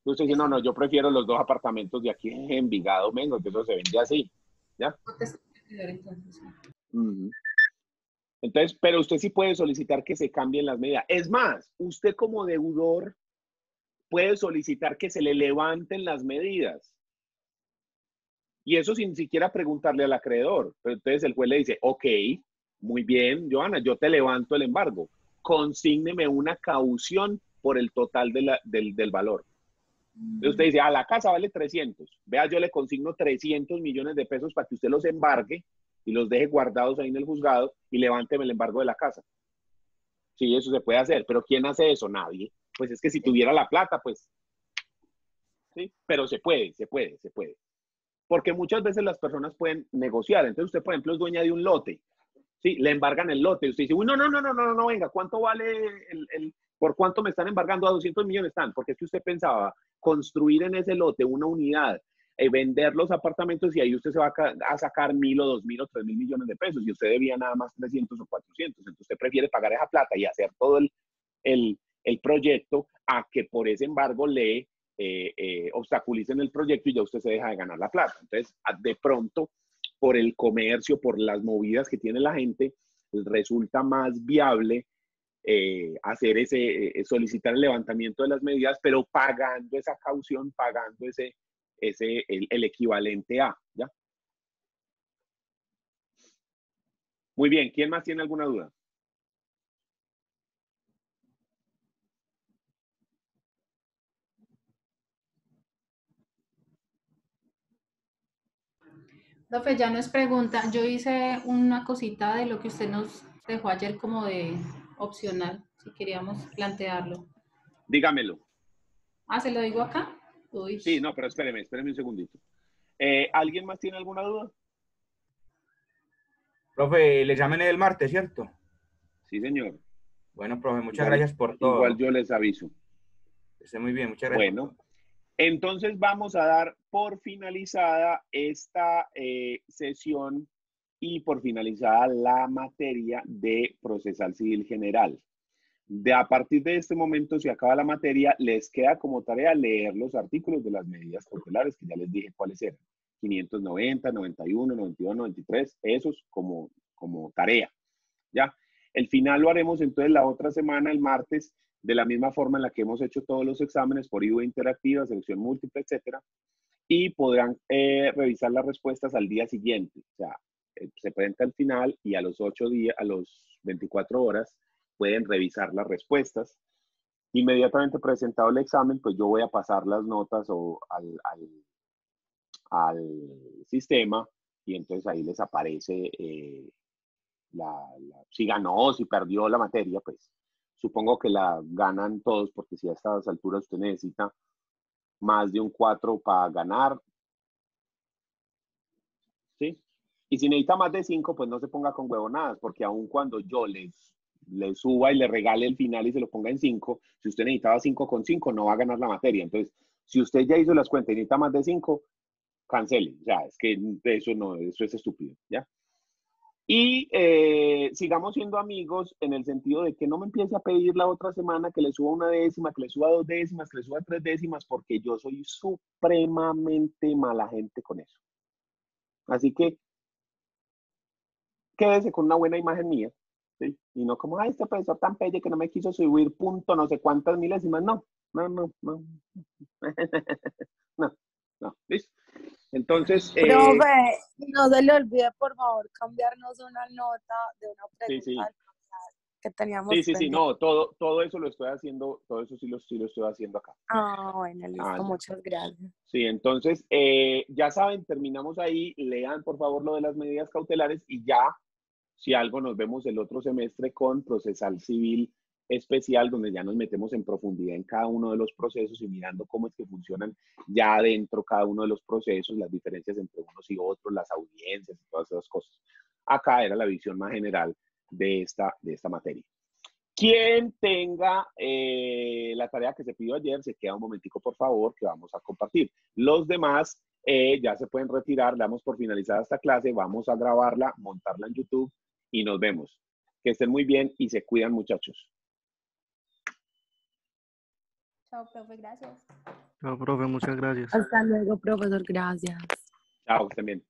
Usted dice, no, no, yo prefiero los 2 apartamentos de aquí en Envigado, vengo, que eso se vende así, ¿ya? Potestad del acreedor, entonces. Ujú. Entonces, pero usted sí puede solicitar que se cambien las medidas. Es más, usted como deudor puede solicitar que se le levanten las medidas. Y eso sin siquiera preguntarle al acreedor. Pero entonces el juez le dice, ok, muy bien, Johanna, yo te levanto el embargo. Consígneme una caución por el total del valor. Entonces usted dice, la casa vale 300. Vea, yo le consigno 300 millones de pesos para que usted los embargue y los deje guardados ahí en el juzgado y levánteme el embargo de la casa. Sí, eso se puede hacer, pero ¿quién hace eso? Nadie. Pues es que si tuviera la plata, pues sí, pero se puede. Porque muchas veces las personas pueden negociar. Entonces usted, por ejemplo, es dueña de un lote, sí, le embargan el lote. Usted dice, uy, no, venga, ¿cuánto vale por cuánto me están embargando? A 200 millones están, porque es que usted pensaba construir en ese lote una unidad, vender los apartamentos y ahí usted se va a sacar 1.000 o 2.000 o 3.000 millones de pesos y usted debía nada más 300 o 400. Entonces usted prefiere pagar esa plata y hacer todo el proyecto a que por ese embargo le obstaculicen el proyecto y ya usted se deja de ganar la plata. Entonces, de pronto, por el comercio, por las movidas que tiene la gente, resulta más viable hacer solicitar el levantamiento de las medidas, pero pagando esa caución, pagando el equivalente a, ¿ya? Muy bien, ¿quién más tiene alguna duda? Profe, ya no es pregunta. Yo hice una cosita de lo que usted nos dejó ayer como de opcional, si queríamos plantearlo. Dígamelo. ¿Se lo digo acá? Uy. Sí, no, pero espéreme un segundito. ¿Alguien más tiene alguna duda? Profe, el examen es el martes, ¿cierto? Sí, señor. Bueno, profe, muchas gracias por Igual todo. yo les aviso. Que esté muy bien, muchas gracias por Bueno, todo. entonces vamos a dar por finalizada esta sesión y por finalizada la materia de procesal civil general. A partir de este momento se acaba la materia, les queda como tarea leer los artículos de las medidas cautelares, que ya les dije cuáles eran. 590, 91, 92, 93, esos como tarea, ¿ya? El final lo haremos entonces la otra semana, el martes, de la misma forma en la que hemos hecho todos los exámenes por IVA interactiva, selección múltiple, etcétera, y podrán revisar las respuestas al día siguiente. O sea, se presenta al final y a los 8 días, a los 24 horas, pueden revisar las respuestas. Inmediatamente presentado el examen, pues yo voy a pasar las notas al sistema y entonces ahí les aparece si ganó, si perdió la materia, pues supongo que la ganan todos, porque si a estas alturas usted necesita más de un 4 para ganar, ¿sí? Y si necesita más de 5, pues no se ponga con huevonadas, porque aun cuando yo les suba y le regale el final y se lo ponga en 5, si usted necesitaba 5,5, no va a ganar la materia. Entonces, si usted ya hizo las cuentas y necesita más de 5, cancele. O sea, es que eso es estúpido, ¿ya? Y sigamos siendo amigos en el sentido de que no me empiece a pedir la otra semana que le suba 1 décima, que le suba 2 décimas, que le suba 3 décimas, porque yo soy supremamente mala gente con eso. Así que quédese con una buena imagen mía ¿sí? Y no como, ay, este profesor tan pelle que no me quiso subir punto no sé cuántas milésimas. No. No. No, no, ¿listo? Entonces, Profe, no se le olvide, por favor, cambiarnos una nota de una sí, pregunta sí. del pasado que teníamos Sí, pendiente. no, todo eso lo estoy haciendo, todo eso sí lo estoy haciendo acá. Ah, bueno, listo, Ah, ya. muchas gracias. Sí, entonces, ya saben, terminamos ahí, lean por favor lo de las medidas cautelares y ya, si algo, nos vemos el otro semestre con procesal civil especial, donde ya nos metemos en profundidad en cada uno de los procesos y mirando cómo es que funcionan ya adentro cada uno de los procesos, las diferencias entre unos y otros, las audiencias y todas esas cosas. Acá era la visión más general de esta materia. Quien tenga la tarea que se pidió ayer, se queda un momentico, por favor, que vamos a compartir. Los demás ya se pueden retirar, damos por finalizada esta clase, vamos a grabarla, montarla en YouTube y nos vemos. Que estén muy bien y se cuidan, muchachos. Chao, profe, gracias. No, profe, muchas gracias. Hasta luego, profesor, gracias. Chao, que estén bien.